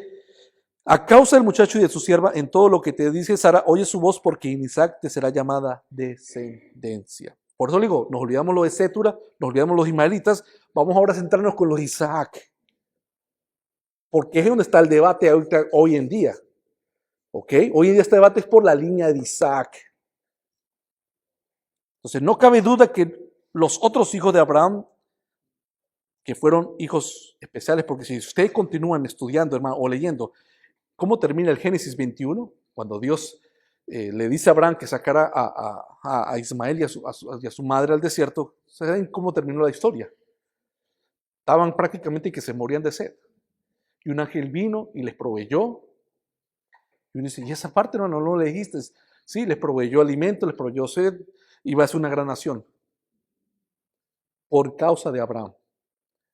a causa del muchacho y de su sierva, en todo lo que te dice Sara, oye su voz porque en Isaac te será llamada descendencia. Por eso le digo, nos olvidamos los de Sétura, nos olvidamos los ismaelitas, vamos ahora a centrarnos con los de Isaac. Porque es donde está el debate hoy en día. ¿Ok? Hoy en día este debate es por la línea de Isaac. Entonces no cabe duda que los otros hijos de Abraham, que fueron hijos especiales, porque si ustedes continúan estudiando, hermano, o leyendo, ¿cómo termina el Génesis 21? Cuando Dios le dice a Abraham que sacara a Ismael y a su madre al desierto, ¿saben cómo terminó la historia? Estaban prácticamente que se morían de sed. Y un ángel vino y les proveyó. Y uno dice, ¿y esa parte no le dijiste? Sí, les proveyó alimento, les proveyó sed, y va a ser una gran nación. Por causa de Abraham.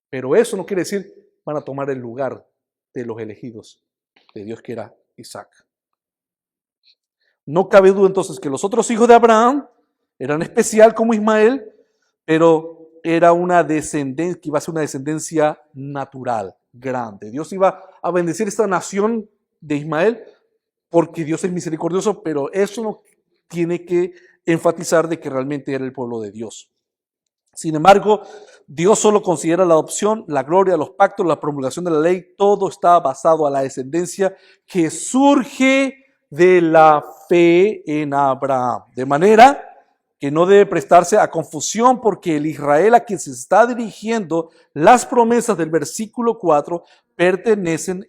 Pero eso no quiere decir van a tomar el lugar de los elegidos de Dios, que era Isaac. No cabe duda entonces que los otros hijos de Abraham eran especial como Ismael, pero era una descendencia, que iba a ser una descendencia natural, grande. Dios iba a bendecir esta nación de Ismael porque Dios es misericordioso, pero eso no tiene que enfatizar de que realmente era el pueblo de Dios. Sin embargo, Dios solo considera la adopción, la gloria, los pactos, la promulgación de la ley, todo está basado a la descendencia que surge de la fe en Abraham. De manera que no debe prestarse a confusión, porque el Israel a quien se está dirigiendo las promesas del versículo 4 pertenecen,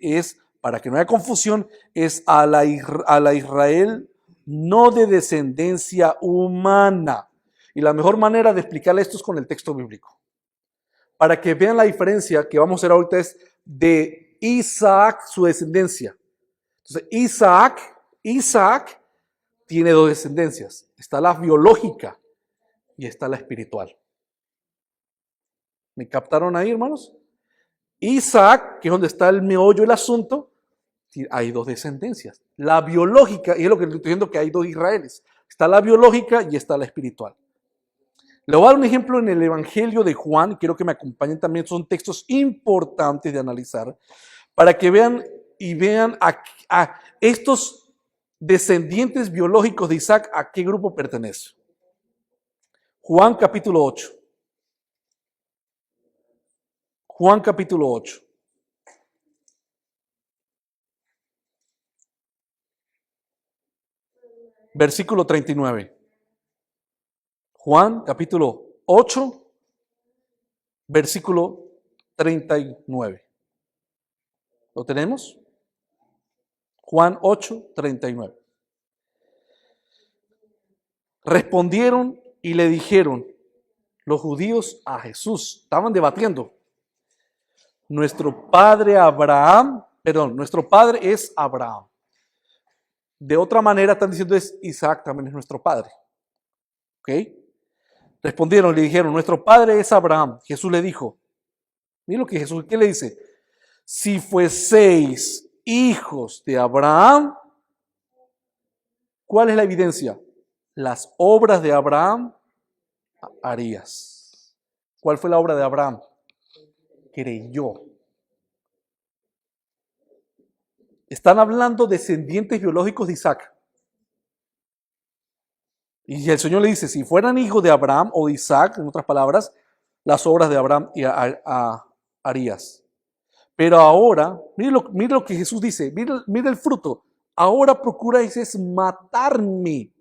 para que no haya confusión, es a la Israel no de descendencia humana. Y la mejor manera de explicarle esto es con el texto bíblico. Para que vean la diferencia que vamos a hacer ahorita es de Isaac, su descendencia. Entonces, Isaac tiene dos descendencias. Está la biológica y está la espiritual. ¿Me captaron ahí, hermanos? Isaac, que es donde está el meollo del asunto, hay dos descendencias. La biológica, y es lo que estoy diciendo, que hay dos Israeles. Está la biológica y está la espiritual. Le voy a dar un ejemplo en el Evangelio de Juan, y quiero que me acompañen también, son textos importantes de analizar, para que vean a estos descendientes biológicos de Isaac, a qué grupo pertenece. Juan capítulo 8. Juan capítulo 8. Versículo 39. Juan capítulo 8, versículo 39. ¿Lo tenemos? Juan 8, 39. Respondieron y le dijeron los judíos a Jesús. Estaban debatiendo. Nuestro padre es Abraham. De otra manera están diciendo es Isaac también es nuestro padre. ¿Ok? Respondieron, le dijeron, nuestro padre es Abraham. Jesús le dijo, mira lo que Jesús, ¿qué le dice? Si fueseis hijos de Abraham, ¿cuál es la evidencia? Las obras de Abraham harías. ¿Cuál fue la obra de Abraham? Creyó. Están hablando de descendientes biológicos de Isaac. Y el Señor le dice, si fueran hijos de Abraham o de Isaac, en otras palabras, las obras de Abraham harías. Pero ahora, mire lo que Jesús dice, mire el fruto. Ahora procuráis es matarme.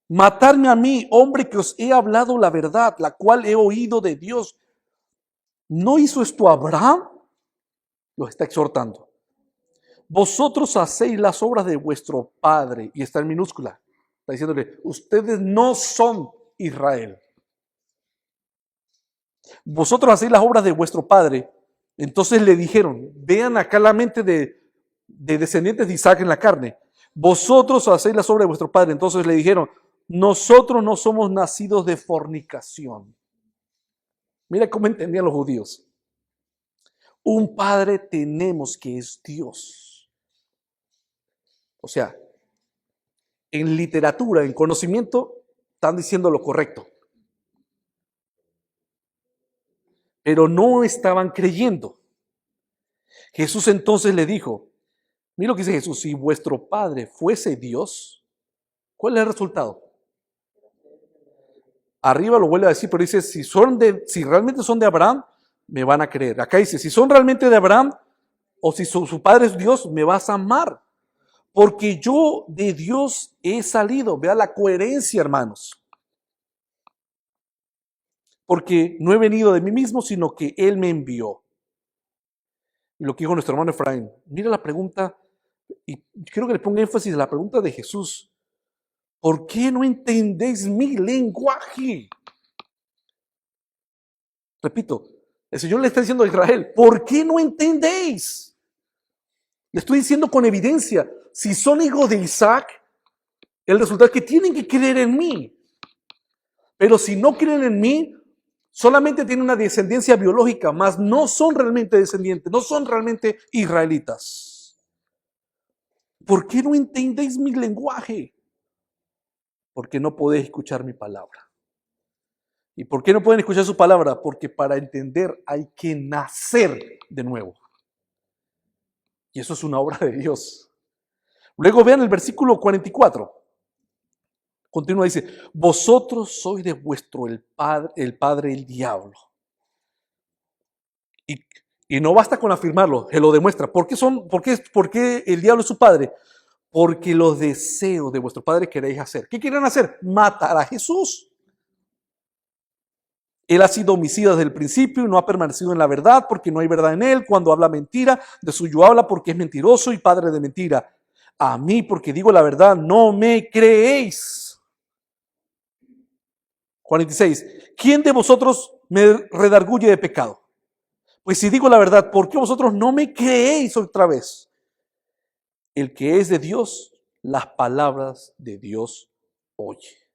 Matarme a mí, hombre que os he hablado la verdad, la cual he oído de Dios. ¿No hizo esto Abraham? Los está exhortando. Vosotros hacéis las obras de vuestro padre, y está en minúscula. Está diciéndole, ustedes no son Israel. Vosotros hacéis las obras de vuestro padre. Entonces le dijeron, vean acá la mente de descendientes de Isaac en la carne. Vosotros hacéis las obras de vuestro padre. Entonces le dijeron, nosotros no somos nacidos de fornicación. Mira cómo entendían los judíos. Un padre tenemos que es Dios. O sea, en literatura, en conocimiento, están diciendo lo correcto. Pero no estaban creyendo. Jesús entonces le dijo, mira lo que dice Jesús, si vuestro padre fuese Dios, ¿cuál es el resultado? Arriba lo vuelve a decir, pero dice, si realmente son de Abraham, me van a creer. Acá dice, si son realmente de Abraham, o si su padre es Dios, me vas a amar. Porque yo de Dios he salido. Vea la coherencia, hermanos. Porque no he venido de mí mismo, sino que Él me envió. Y lo que dijo nuestro hermano Efraín. Mira la pregunta, y quiero que le ponga énfasis a la pregunta de Jesús. ¿Por qué no entendéis mi lenguaje? Repito, el Señor le está diciendo a Israel, ¿por qué no entendéis? Le estoy diciendo con evidencia, si son hijos de Isaac, el resultado es que tienen que creer en mí. Pero si no creen en mí, solamente tienen una descendencia biológica, mas no son realmente descendientes, no son realmente israelitas. ¿Por qué no entendéis mi lenguaje? Porque no podéis escuchar mi palabra. ¿Y por qué no pueden escuchar su palabra? Porque para entender hay que nacer de nuevo. Y eso es una obra de Dios. Luego vean el versículo 44. Continúa, dice, vosotros sois de vuestro el padre el diablo. Y no basta con afirmarlo, se lo demuestra. ¿Por qué el diablo es su padre? Porque los deseos de vuestro padre queréis hacer. ¿Qué quieren hacer? Matar a Jesús. Él ha sido homicida desde el principio y no ha permanecido en la verdad porque no hay verdad en él. Cuando habla mentira, de suyo habla porque es mentiroso y padre de mentira. A mí, porque digo la verdad, no me creéis. 46. ¿Quién de vosotros me redarguye de pecado? Pues si digo la verdad, ¿por qué vosotros no me creéis otra vez? El que es de Dios, las palabras de Dios oye.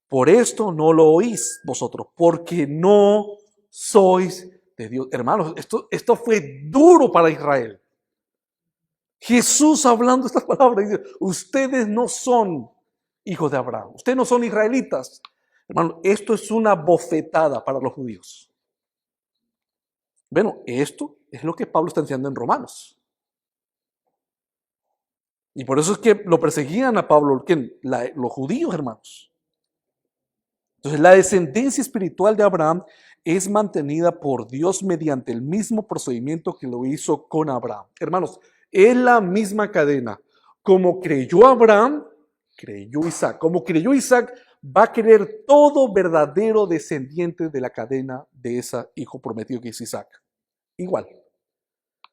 Por esto no lo oís vosotros, porque no sois de Dios. Hermanos, esto fue duro para Israel. Jesús hablando estas palabras, dice, ustedes no son hijos de Abraham, ustedes no son israelitas. Hermano, esto es una bofetada para los judíos. Bueno, esto es lo que Pablo está enseñando en Romanos. Y por eso es que lo perseguían a Pablo, ¿quién? Los judíos, hermanos. Entonces, la descendencia espiritual de Abraham es mantenida por Dios mediante el mismo procedimiento que lo hizo con Abraham. Hermanos, es la misma cadena. Como creyó Abraham, creyó Isaac. Como creyó Isaac, va a creer todo verdadero descendiente de la cadena de ese hijo prometido que es Isaac. Igual.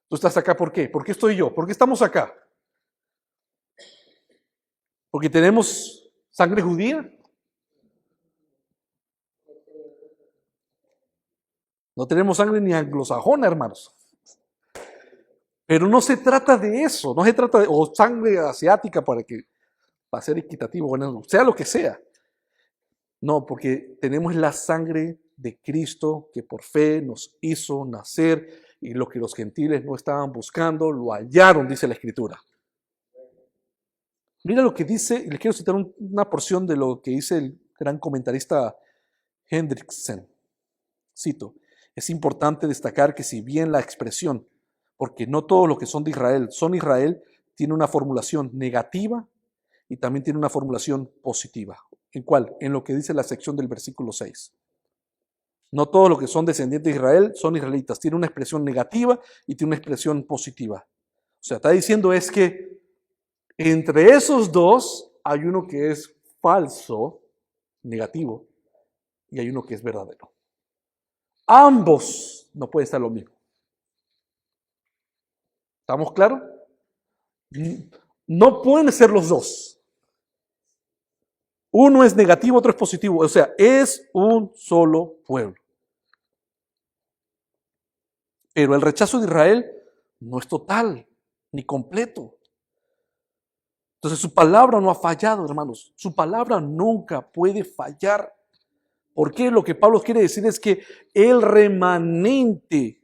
Tú estás acá, ¿por qué? ¿Por qué estoy yo? ¿Por qué estamos acá? ¿Porque tenemos sangre judía? No tenemos sangre ni anglosajona, hermanos. Pero no se trata de eso, no se trata de o sangre asiática para ser equitativo, bueno, sea lo que sea. No, porque tenemos la sangre de Cristo que por fe nos hizo nacer y lo que los gentiles no estaban buscando, lo hallaron, dice la Escritura. Mira lo que dice, y les quiero citar una porción de lo que dice el gran comentarista Hendrickson. Cito, es importante destacar que si bien la expresión, porque no todos los que son de Israel son Israel, tiene una formulación negativa y también tiene una formulación positiva. ¿En cuál? En lo que dice la sección del versículo 6. No todos los que son descendientes de Israel son israelitas. Tiene una expresión negativa y tiene una expresión positiva. O sea, está diciendo es que entre esos dos hay uno que es falso, negativo, y hay uno que es verdadero. Ambos no pueden estar lo mismo. ¿Estamos claros? No pueden ser los dos. Uno es negativo, otro es positivo. O sea, es un solo pueblo. Pero el rechazo de Israel no es total ni completo. Entonces su palabra no ha fallado, hermanos. Su palabra nunca puede fallar. Porque lo que Pablo quiere decir es que el remanente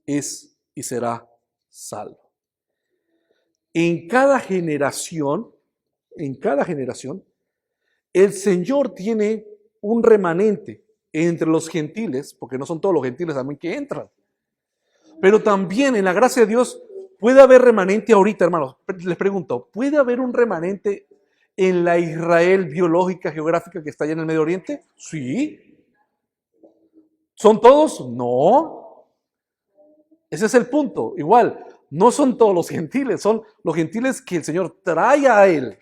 es y será salvo. En cada generación, el Señor tiene un remanente entre los gentiles, porque no son todos los gentiles también que entran. Pero también en la gracia de Dios puede haber remanente ahorita, hermanos. Les pregunto, ¿puede haber un remanente en la Israel biológica, geográfica que está allá en el Medio Oriente? Sí. ¿Son todos? No. Ese es el punto. Igual, no son todos los gentiles, son los gentiles que el Señor trae a Él.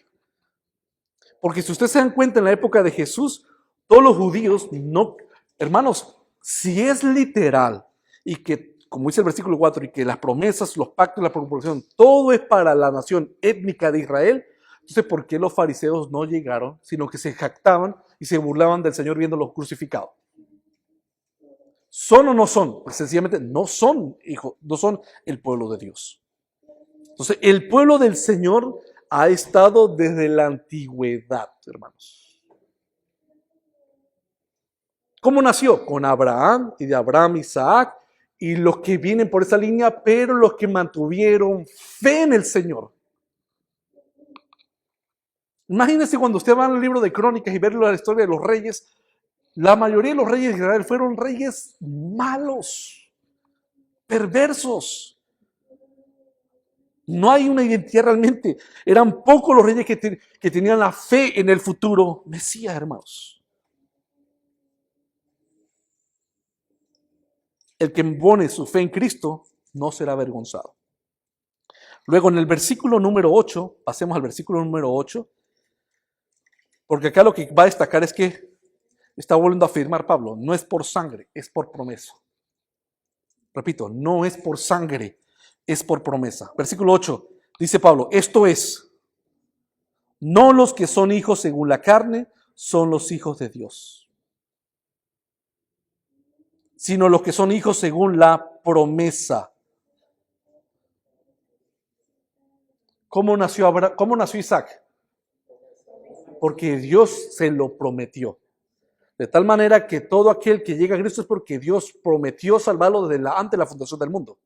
Porque si ustedes se dan cuenta en la época de Jesús, todos los judíos no, hermanos, si es literal y que, como dice el versículo 4, y que las promesas, los pactos, la proporción, todo es para la nación étnica de Israel, entonces ¿por qué los fariseos no llegaron, sino que se jactaban y se burlaban del Señor viéndolo crucificado? ¿Son o no son? Pues sencillamente no son hijos, no son el pueblo de Dios. Entonces, el pueblo del Señor ha estado desde la antigüedad, hermanos. ¿Cómo nació? Con Abraham, y de Abraham Isaac, y los que vienen por esa línea, pero los que mantuvieron fe en el Señor. Imagínense cuando usted va al libro de Crónicas y ver la historia de los reyes, la mayoría de los reyes de Israel fueron reyes malos, perversos. No hay una identidad realmente. Eran pocos los reyes que tenían la fe en el futuro Mesías, hermanos. El que pone su fe en Cristo no será avergonzado. Luego en el versículo número 8, pasemos al versículo número 8, porque acá lo que va a destacar es que está volviendo a afirmar Pablo, no es por sangre, es por promesa. Repito, no es por sangre, es por promesa. Versículo 8, dice Pablo, esto es, no los que son hijos según la carne son los hijos de Dios, sino los que son hijos según la promesa. ¿Cómo nació Isaac? Porque Dios se lo prometió. De tal manera que todo aquel que llega a Cristo es porque Dios prometió salvarlo desde antes de la fundación del mundo.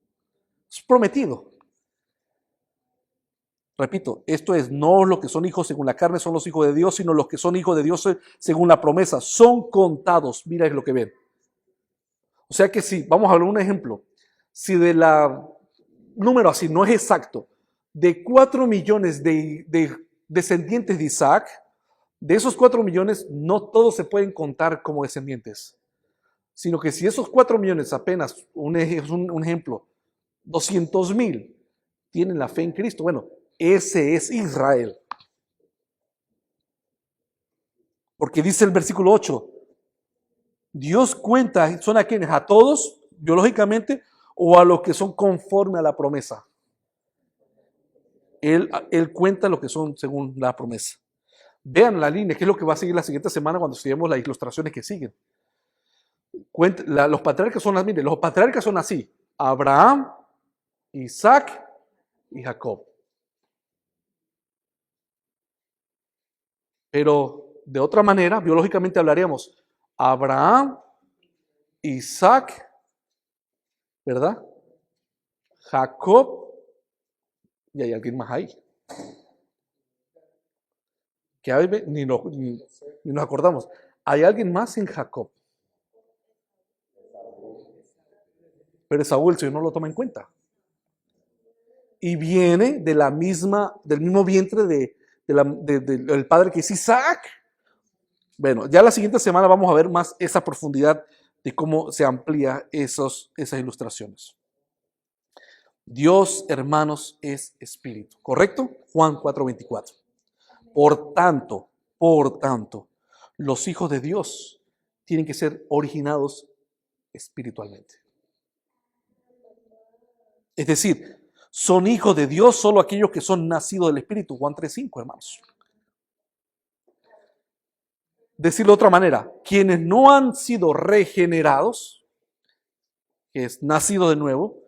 Es prometido. Repito, esto es, no los que son hijos según la carne son los hijos de Dios, sino los que son hijos de Dios según la promesa. Son contados. Mira lo que ven. O sea que si, vamos a hablar un ejemplo. Si de la número así no es exacto, de 4 millones de descendientes de Isaac, de esos 4 millones, no todos se pueden contar como descendientes, sino que si esos 4 millones apenas, un ejemplo, 200,000 tienen la fe en Cristo, bueno, ese es Israel. Porque dice el versículo 8, Dios cuenta, ¿son a quienes? ¿A todos biológicamente o a los que son conforme a la promesa? Él cuenta lo que son según la promesa. Vean la línea, que es lo que va a seguir la siguiente semana cuando estudiemos las ilustraciones que siguen. Los patriarcas son las, miren, los patriarcas son así: Abraham, Isaac y Jacob. Pero de otra manera, biológicamente hablaríamos Abraham, Isaac, ¿verdad? Jacob, y hay alguien más ahí. Que ni nos acordamos. Hay alguien más en Jacob. Pero Esaú el Señor no lo toma en cuenta. Y viene del mismo vientre del padre que es Isaac. Bueno, ya la siguiente semana vamos a ver más esa profundidad de cómo se amplía esas ilustraciones. Dios, hermanos, es espíritu, ¿correcto? Juan 4:24. Por tanto, los hijos de Dios tienen que ser originados espiritualmente. Es decir, son hijos de Dios solo aquellos que son nacidos del Espíritu. Juan 3:5, hermanos. Decirlo de otra manera, quienes no han sido regenerados, que es nacido de nuevo,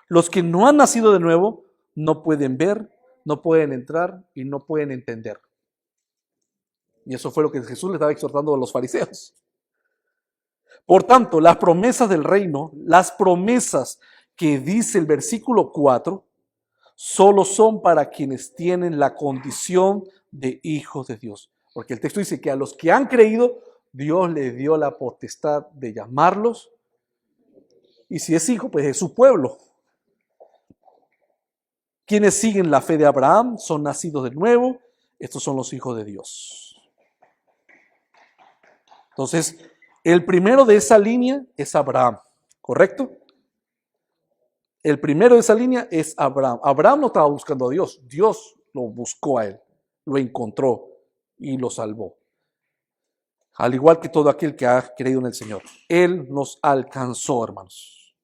los que no han nacido de nuevo no pueden ver, no pueden entrar y no pueden entender. Y eso fue lo que Jesús le estaba exhortando a los fariseos. Por tanto, las promesas del reino, las promesas que dice el versículo 4, solo son para quienes tienen la condición de hijos de Dios. Porque el texto dice que a los que han creído, Dios les dio la potestad de llamarlos. Y si es hijo, pues es su pueblo. Quienes siguen la fe de Abraham son nacidos de nuevo. Estos son los hijos de Dios. Entonces, el primero de esa línea es Abraham, ¿correcto? El primero de esa línea es Abraham. Abraham no estaba buscando a Dios. Dios lo buscó a él, lo encontró y lo salvó. Al igual que todo aquel que ha creído en el Señor. Él nos alcanzó, hermanos.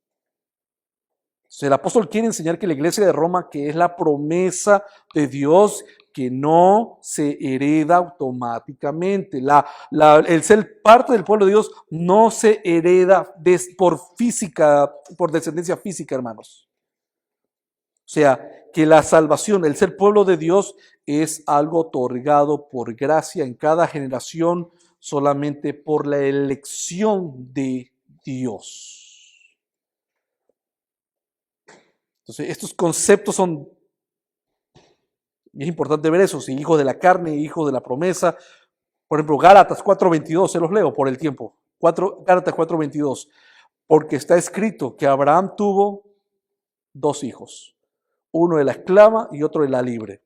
Entonces, el apóstol quiere enseñar que la iglesia de Roma, que es la promesa de Dios, que no se hereda automáticamente. El ser parte del pueblo de Dios no se hereda por descendencia física, hermanos. O sea, que la salvación, el ser pueblo de Dios, es algo otorgado por gracia en cada generación solamente por la elección de Dios. Entonces, estos conceptos son, y es importante ver eso, si hijos de la carne, hijos de la promesa. Por ejemplo, Gálatas 4:22, se los leo por el tiempo. Gálatas 4:22, porque está escrito que Abraham tuvo 2 hijos, uno de la esclava y otro de la libre.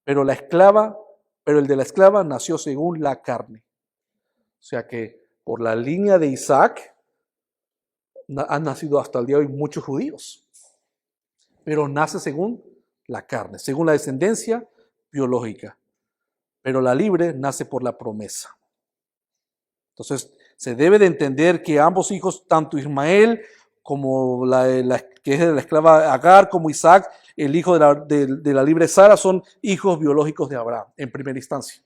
Pero el de la esclava nació según la carne. O sea que por la línea de Isaac han nacido hasta el día de hoy muchos judíos. Pero nace según la carne, según la descendencia biológica. Pero la libre nace por la promesa. Entonces, se debe de entender que ambos hijos, tanto Ismael como que es de la esclava Agar, como Isaac, el hijo de la libre Sara, son hijos biológicos de Abraham, en primera instancia.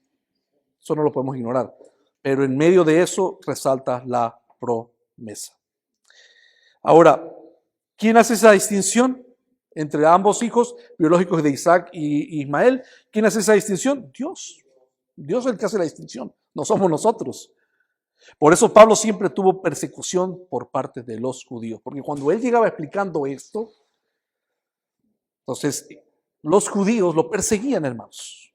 Eso no lo podemos ignorar. Pero en medio de eso resalta la promesa. Ahora, ¿quién hace esa distinción entre ambos hijos biológicos de Isaac y Ismael? ¿Quién hace esa distinción? Dios. Dios es el que hace la distinción, no somos nosotros. Por eso Pablo siempre tuvo persecución por parte de los judíos, porque cuando él llegaba explicando esto, entonces los judíos lo perseguían, hermanos.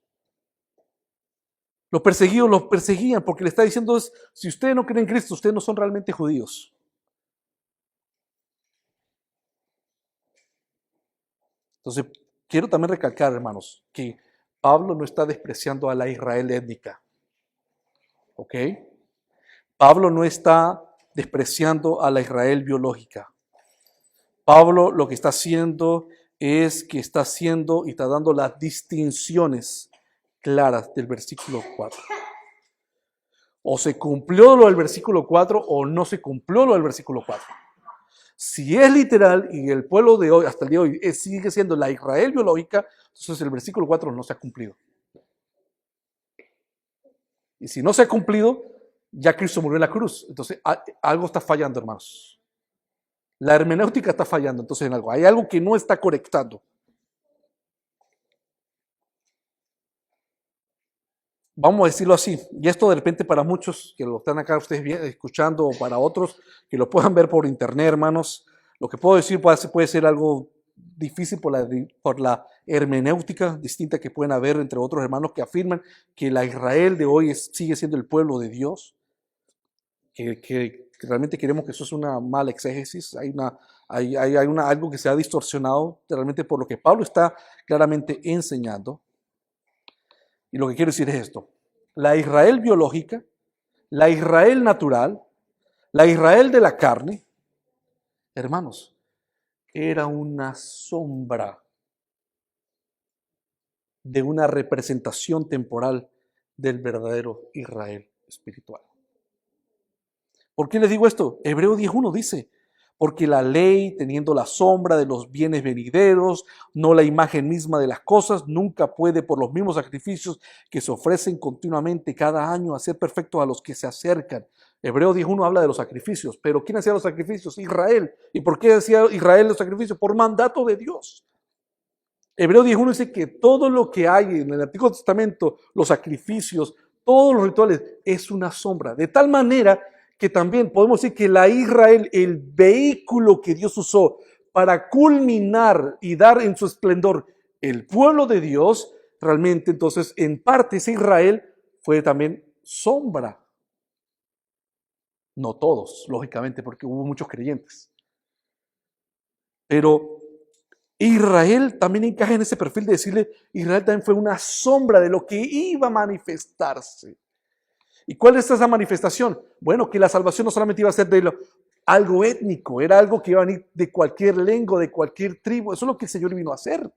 Los perseguían porque le está diciendo, si ustedes no creen en Cristo, ustedes no son realmente judíos. Entonces, quiero también recalcar, hermanos, que Pablo no está despreciando a la Israel étnica. ¿Ok? Pablo no está despreciando a la Israel biológica. Pablo lo que está haciendo es que está haciendo y está dando las distinciones claras del versículo 4. O se cumplió lo del versículo 4 o no se cumplió lo del versículo 4. Si es literal y el pueblo de hoy, hasta el día de hoy, sigue siendo la Israel biológica, entonces el versículo 4 no se ha cumplido. Y si no se ha cumplido, ya Cristo murió en la cruz. Entonces algo está fallando, hermanos. La hermenéutica está fallando, entonces en algo. Hay algo que no está conectando. Vamos a decirlo así. Y esto de repente para muchos que lo están acá ustedes escuchando, o para otros que lo puedan ver por internet, hermanos, lo que puedo decir puede ser algo difícil por la hermenéutica distinta que pueden haber entre otros hermanos que afirman que la Israel de hoy sigue siendo el pueblo de Dios, que realmente queremos que eso es una mala exégesis, hay algo que se ha distorsionado realmente por lo que Pablo está claramente enseñando. Y lo que quiero decir es esto: la Israel biológica, la Israel natural, la Israel de la carne, hermanos, era una sombra de una representación temporal del verdadero Israel espiritual. ¿Por qué les digo esto? Hebreo 10:1 dice: porque la ley, teniendo la sombra de los bienes venideros, no la imagen misma de las cosas, nunca puede por los mismos sacrificios que se ofrecen continuamente cada año hacer perfectos a los que se acercan. Hebreo 10:1 habla de los sacrificios, pero ¿quién hacía los sacrificios? Israel. ¿Y por qué hacía Israel los sacrificios? Por mandato de Dios. Hebreo 10:1 dice que todo lo que hay en el Antiguo Testamento, los sacrificios, todos los rituales, es una sombra. De tal manera que también podemos decir que la Israel, el vehículo que Dios usó para culminar y dar en su esplendor el pueblo de Dios, realmente entonces en parte ese Israel fue también sombra. No todos, lógicamente, porque hubo muchos creyentes. Pero Israel también encaja en ese perfil de decirle, Israel también fue una sombra de lo que iba a manifestarse. ¿Y cuál es esa manifestación? Bueno, que la salvación no solamente iba a ser de algo étnico, era algo que iba a venir de cualquier lengua, de cualquier tribu. Eso es lo que el Señor vino a hacer.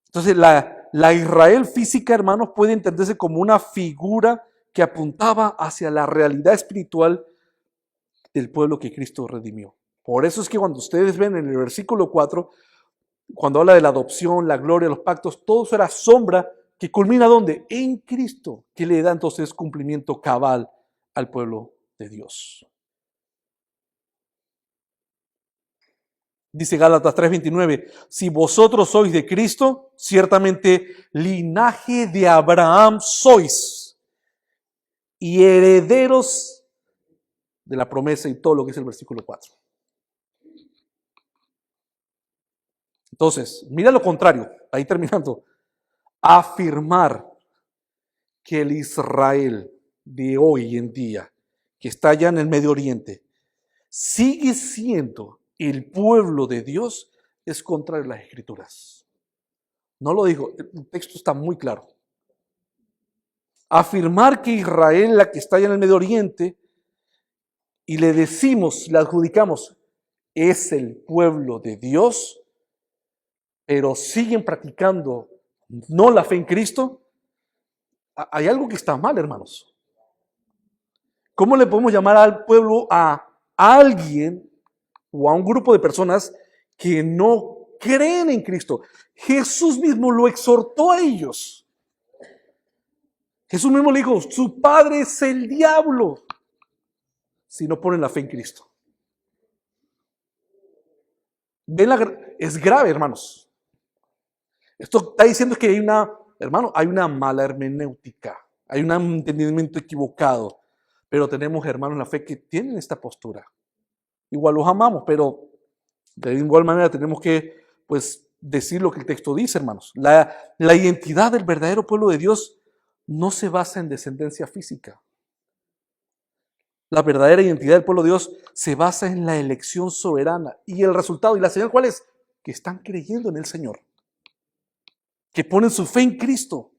Entonces, la Israel física, hermanos, puede entenderse como una figura que apuntaba hacia la realidad espiritual del pueblo que Cristo redimió. Por eso es que cuando ustedes ven en el versículo 4, cuando habla de la adopción, la gloria, los pactos, todo eso era sombra que culmina ¿dónde? En Cristo, que le da entonces cumplimiento cabal al pueblo de Dios. Dice Gálatas 3:29, si vosotros sois de Cristo, ciertamente linaje de Abraham sois y herederos de la promesa y todo lo que es el versículo 4. Entonces, mira lo contrario, ahí terminando. Afirmar que el Israel de hoy en día, que está allá en el Medio Oriente, sigue siendo el pueblo de Dios, es contrario a las Escrituras. No lo digo, el texto está muy claro. Afirmar que Israel, la que está allá en el Medio Oriente, y le decimos, le adjudicamos, es el pueblo de Dios, pero siguen practicando no la fe en Cristo, hay algo que está mal, hermanos. ¿Cómo le podemos llamar al pueblo a alguien o a un grupo de personas que no creen en Cristo? Jesús mismo lo exhortó a ellos. Jesús mismo le dijo, su padre es el diablo si no ponen la fe en Cristo. Es grave, hermanos. Esto está diciendo que hay una mala hermenéutica, hay un entendimiento equivocado, pero tenemos hermanos en la fe que tienen esta postura. Igual los amamos, pero de igual manera tenemos que decir lo que el texto dice, hermanos. La identidad del verdadero pueblo de Dios no se basa en descendencia física. La verdadera identidad del pueblo de Dios se basa en la elección soberana. Y el resultado y la señal, ¿cuál es? que están creyendo en el Señor, que ponen su fe en Cristo.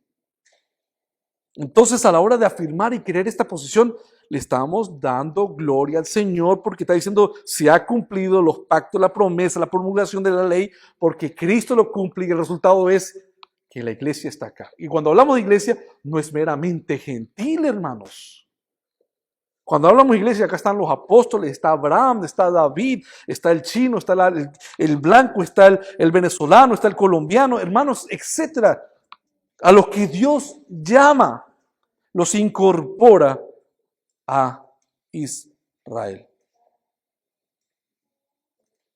Entonces, a la hora de afirmar y creer esta posición, le estamos dando gloria al Señor porque está diciendo, se ha cumplido los pactos, la promesa, la promulgación de la ley, porque Cristo lo cumple y el resultado es que la iglesia está acá. Y cuando hablamos de iglesia, no es meramente gentil, hermanos. Cuando hablamos de iglesia, acá están los apóstoles, está Abraham, está David, está el chino, está el blanco, está el venezolano, está el colombiano, hermanos, etcétera. A los que Dios llama, los incorpora a Israel.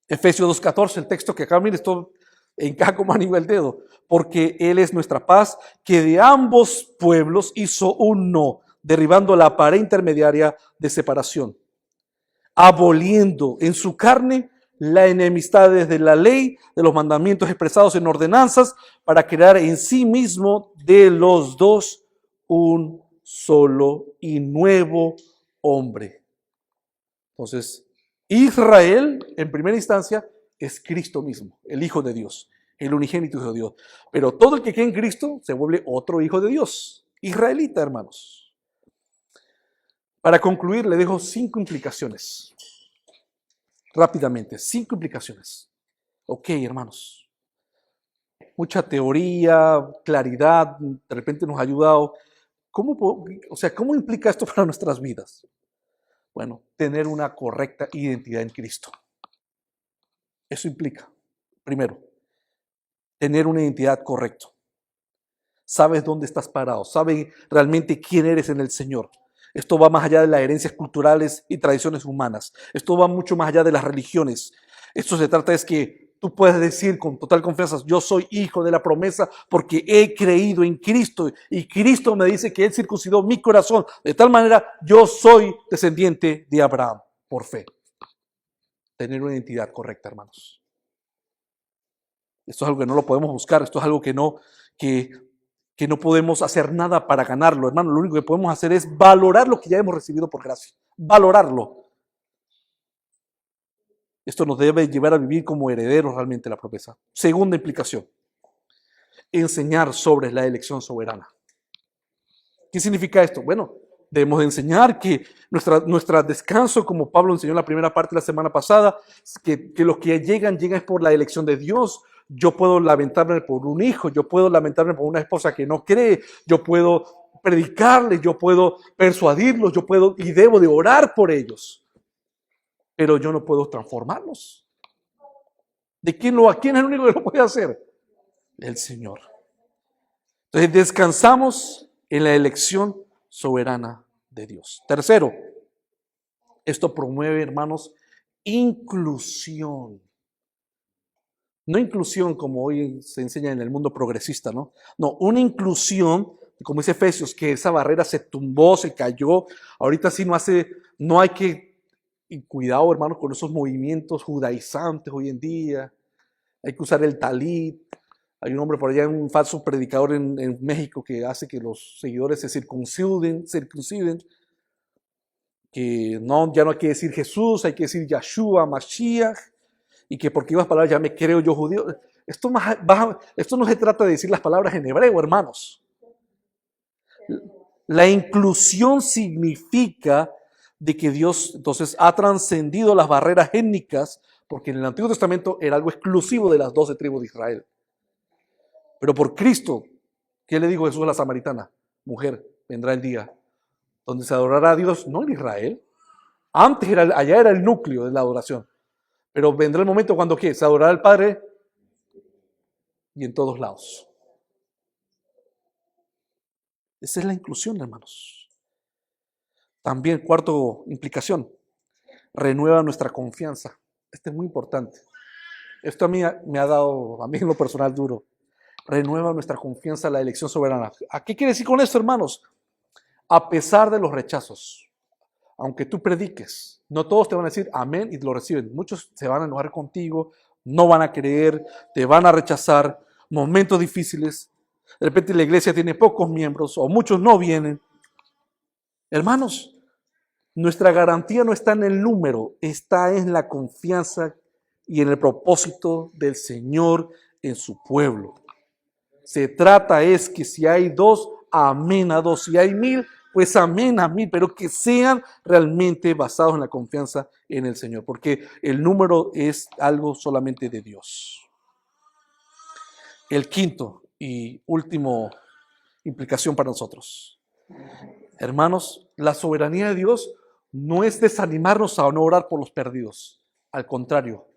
Efesios 2:14, el texto que acá, mire, esto encaja como anillo al dedo. Porque Él es nuestra paz, que de ambos pueblos hizo uno, derribando la pared intermediaria de separación, aboliendo en su carne la enemistad desde la ley, de los mandamientos expresados en ordenanzas, para crear en sí mismo de los dos un solo y nuevo hombre. Entonces, Israel, en primera instancia, es Cristo mismo, el Hijo de Dios, el unigénito Hijo de Dios. Pero todo el que cree en Cristo se vuelve otro hijo de Dios, israelita, hermanos. Para concluir, le dejo 5 implicaciones. Rápidamente, 5 implicaciones. Ok, hermanos. Mucha teoría, claridad, de repente nos ha ayudado. ¿Cómo implica esto para nuestras vidas? Bueno, tener una correcta identidad en Cristo. Eso implica, primero, tener una identidad correcta. Sabes dónde estás parado, sabes realmente quién eres en el Señor. Esto va más allá de las herencias culturales y tradiciones humanas. Esto va mucho más allá de las religiones. Esto se trata es que tú puedes decir con total confianza, yo soy hijo de la promesa porque he creído en Cristo y Cristo me dice que Él circuncidó mi corazón. De tal manera, yo soy descendiente de Abraham por fe. Tener una identidad correcta, hermanos. Esto es algo que no lo podemos buscar, esto es algo que no podemos hacer nada para ganarlo, hermano. Lo único que podemos hacer es valorar lo que ya hemos recibido por gracia. Valorarlo. Esto nos debe llevar a vivir como herederos realmente de la promesa. Segunda implicación. Enseñar sobre la elección soberana. ¿Qué significa esto? Bueno, debemos enseñar que nuestro descanso, como Pablo enseñó en la primera parte de la semana pasada, que los que llegan es por la elección de Dios. Yo puedo lamentarme por un hijo, yo puedo lamentarme por una esposa que no cree, yo puedo predicarles, yo puedo persuadirlos, yo puedo y debo de orar por ellos. Pero yo no puedo transformarlos. ¿Quién es el único que lo puede hacer? El Señor. Entonces descansamos en la elección soberana de Dios. Tercero, esto promueve, hermanos, inclusión. No inclusión como hoy se enseña en el mundo progresista, ¿no? No, una inclusión, como dice Efesios, que esa barrera se tumbó, se cayó. Ahorita sí no hay que, y cuidado, hermanos, con esos movimientos judaizantes hoy en día. Hay que usar el talit. Hay un hombre por allá, un falso predicador en México que hace que los seguidores se circunciden, que no, ya no hay que decir Jesús, hay que decir Yahshua, Mashiach, y que porque ibas palabras ya me creo yo judío. Esto no se trata de decir las palabras en hebreo, hermanos. La inclusión significa de que Dios entonces ha trascendido las barreras étnicas, porque en el Antiguo Testamento era algo exclusivo de las 12 tribus de Israel. Pero por Cristo, ¿qué le dijo Jesús a la samaritana? Mujer, vendrá el día donde se adorará a Dios, no en Israel. Antes allá era el núcleo de la adoración. Pero vendrá el momento cuando ¿qué? Se adorará al Padre y en todos lados. Esa es la inclusión, hermanos. También, cuarto implicación, renueva nuestra confianza. Este es muy importante. Esto a mí me ha dado, a mí en lo personal, duro. Renueva nuestra confianza en la elección soberana. ¿A qué quiere decir con esto, hermanos? A pesar de los rechazos, aunque tú prediques, no todos te van a decir amén y lo reciben. Muchos se van a enojar contigo, no van a creer, te van a rechazar, momentos difíciles. De repente la iglesia tiene pocos miembros o muchos no vienen. Hermanos, nuestra garantía no está en el número, está en la confianza y en el propósito del Señor en su pueblo. Se trata es que si hay 2, amén a 2. Si hay 1000, pues amén a 1000, pero que sean realmente basados en la confianza en el Señor, porque el número es algo solamente de Dios. El quinto y último implicación para nosotros. Hermanos, la soberanía de Dios no es desanimarnos a no orar por los perdidos. Al contrario,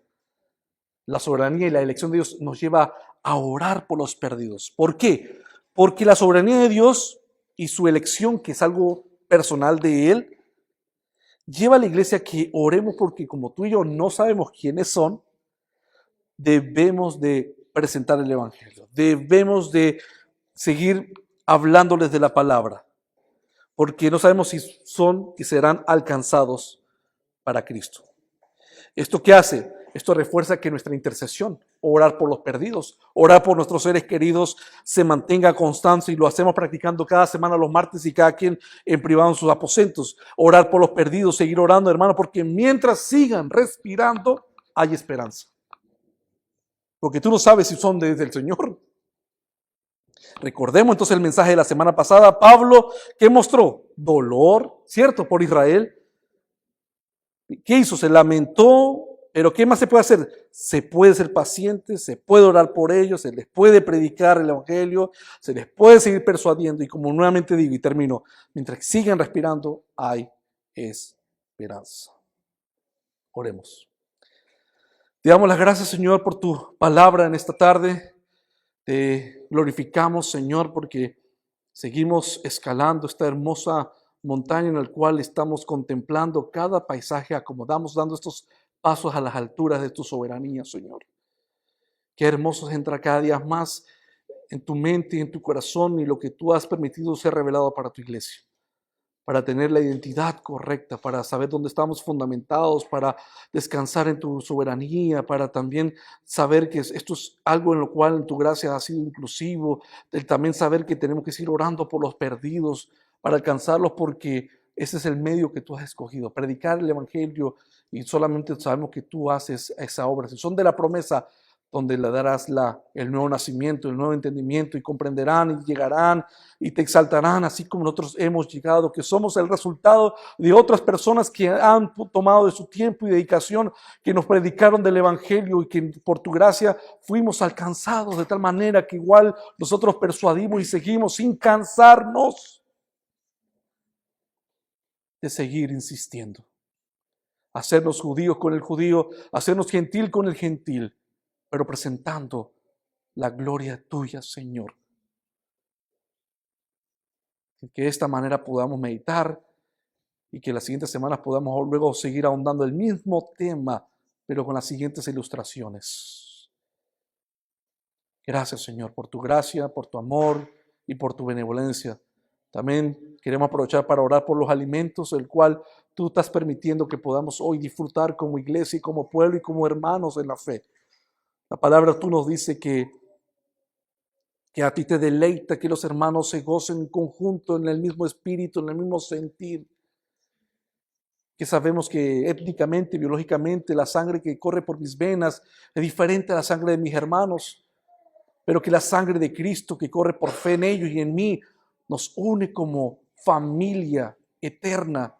la soberanía y la elección de Dios nos lleva a orar por los perdidos. ¿Por qué? Porque la soberanía de Dios y su elección, que es algo personal de Él, lleva a la iglesia a que oremos porque como tú y yo no sabemos quiénes son, debemos de presentar el Evangelio. Debemos de seguir hablándoles de la palabra, porque no sabemos si son y serán alcanzados para Cristo. ¿Esto qué hace? Esto refuerza que nuestra intercesión, orar por los perdidos, orar por nuestros seres queridos, se mantenga constante, y lo hacemos practicando cada semana los martes y cada quien en privado en sus aposentos. Orar por los perdidos, seguir orando, hermano, porque mientras sigan respirando, hay esperanza. Porque tú no sabes si son desde el Señor. Recordemos entonces el mensaje de la semana pasada. Pablo, ¿qué mostró? Dolor, ¿cierto? Por Israel. ¿Qué hizo? Se lamentó, pero ¿qué más se puede hacer? Se puede ser paciente, se puede orar por ellos, se les puede predicar el Evangelio, se les puede seguir persuadiendo, y como nuevamente digo y termino, mientras sigan respirando, hay esperanza. Oremos. Te damos las gracias, Señor, por tu palabra en esta tarde. Te glorificamos, Señor, porque seguimos escalando esta hermosa montaña en la cual estamos contemplando cada paisaje, acomodamos, dando estos pasos a las alturas de tu soberanía, Señor. Qué hermoso es entrar cada día más en tu mente y en tu corazón y lo que tú has permitido ser revelado para tu iglesia, para tener la identidad correcta, para saber dónde estamos fundamentados, para descansar en tu soberanía, para también saber que esto es algo en lo cual en tu gracia ha sido inclusivo, el también saber que tenemos que seguir orando por los perdidos, para alcanzarlos, porque ese es el medio que tú has escogido, predicar el Evangelio, y solamente sabemos que tú haces esa obra. Si son de la promesa, donde le darás el nuevo nacimiento, el nuevo entendimiento, y comprenderán y llegarán y te exaltarán, así como nosotros hemos llegado, que somos el resultado de otras personas que han tomado de su tiempo y dedicación, que nos predicaron del Evangelio y que por tu gracia fuimos alcanzados de tal manera que igual nosotros persuadimos y seguimos sin cansarnos de seguir insistiendo. Hacernos judíos con el judío, hacernos gentil con el gentil, pero presentando la gloria tuya, Señor. Que de esta manera podamos meditar y que las siguientes semanas podamos luego seguir ahondando el mismo tema, pero con las siguientes ilustraciones. Gracias, Señor, por tu gracia, por tu amor y por tu benevolencia. También queremos aprovechar para orar por los alimentos, el cual tú estás permitiendo que podamos hoy disfrutar como iglesia y como pueblo y como hermanos en la fe. La palabra tú nos dice que a ti te deleita que los hermanos se gocen en conjunto, en el mismo espíritu, en el mismo sentir. Que sabemos que étnicamente, biológicamente, la sangre que corre por mis venas es diferente a la sangre de mis hermanos, pero que la sangre de Cristo que corre por fe en ellos y en mí nos une como familia eterna.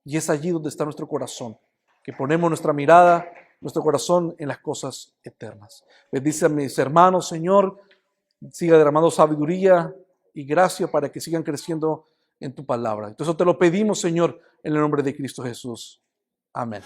Y es allí donde está nuestro corazón, que ponemos nuestra mirada, nuestro corazón en las cosas eternas. Bendice a mis hermanos, Señor, siga derramando sabiduría y gracia para que sigan creciendo en tu palabra. Entonces te lo pedimos, Señor, en el nombre de Cristo Jesús. Amén.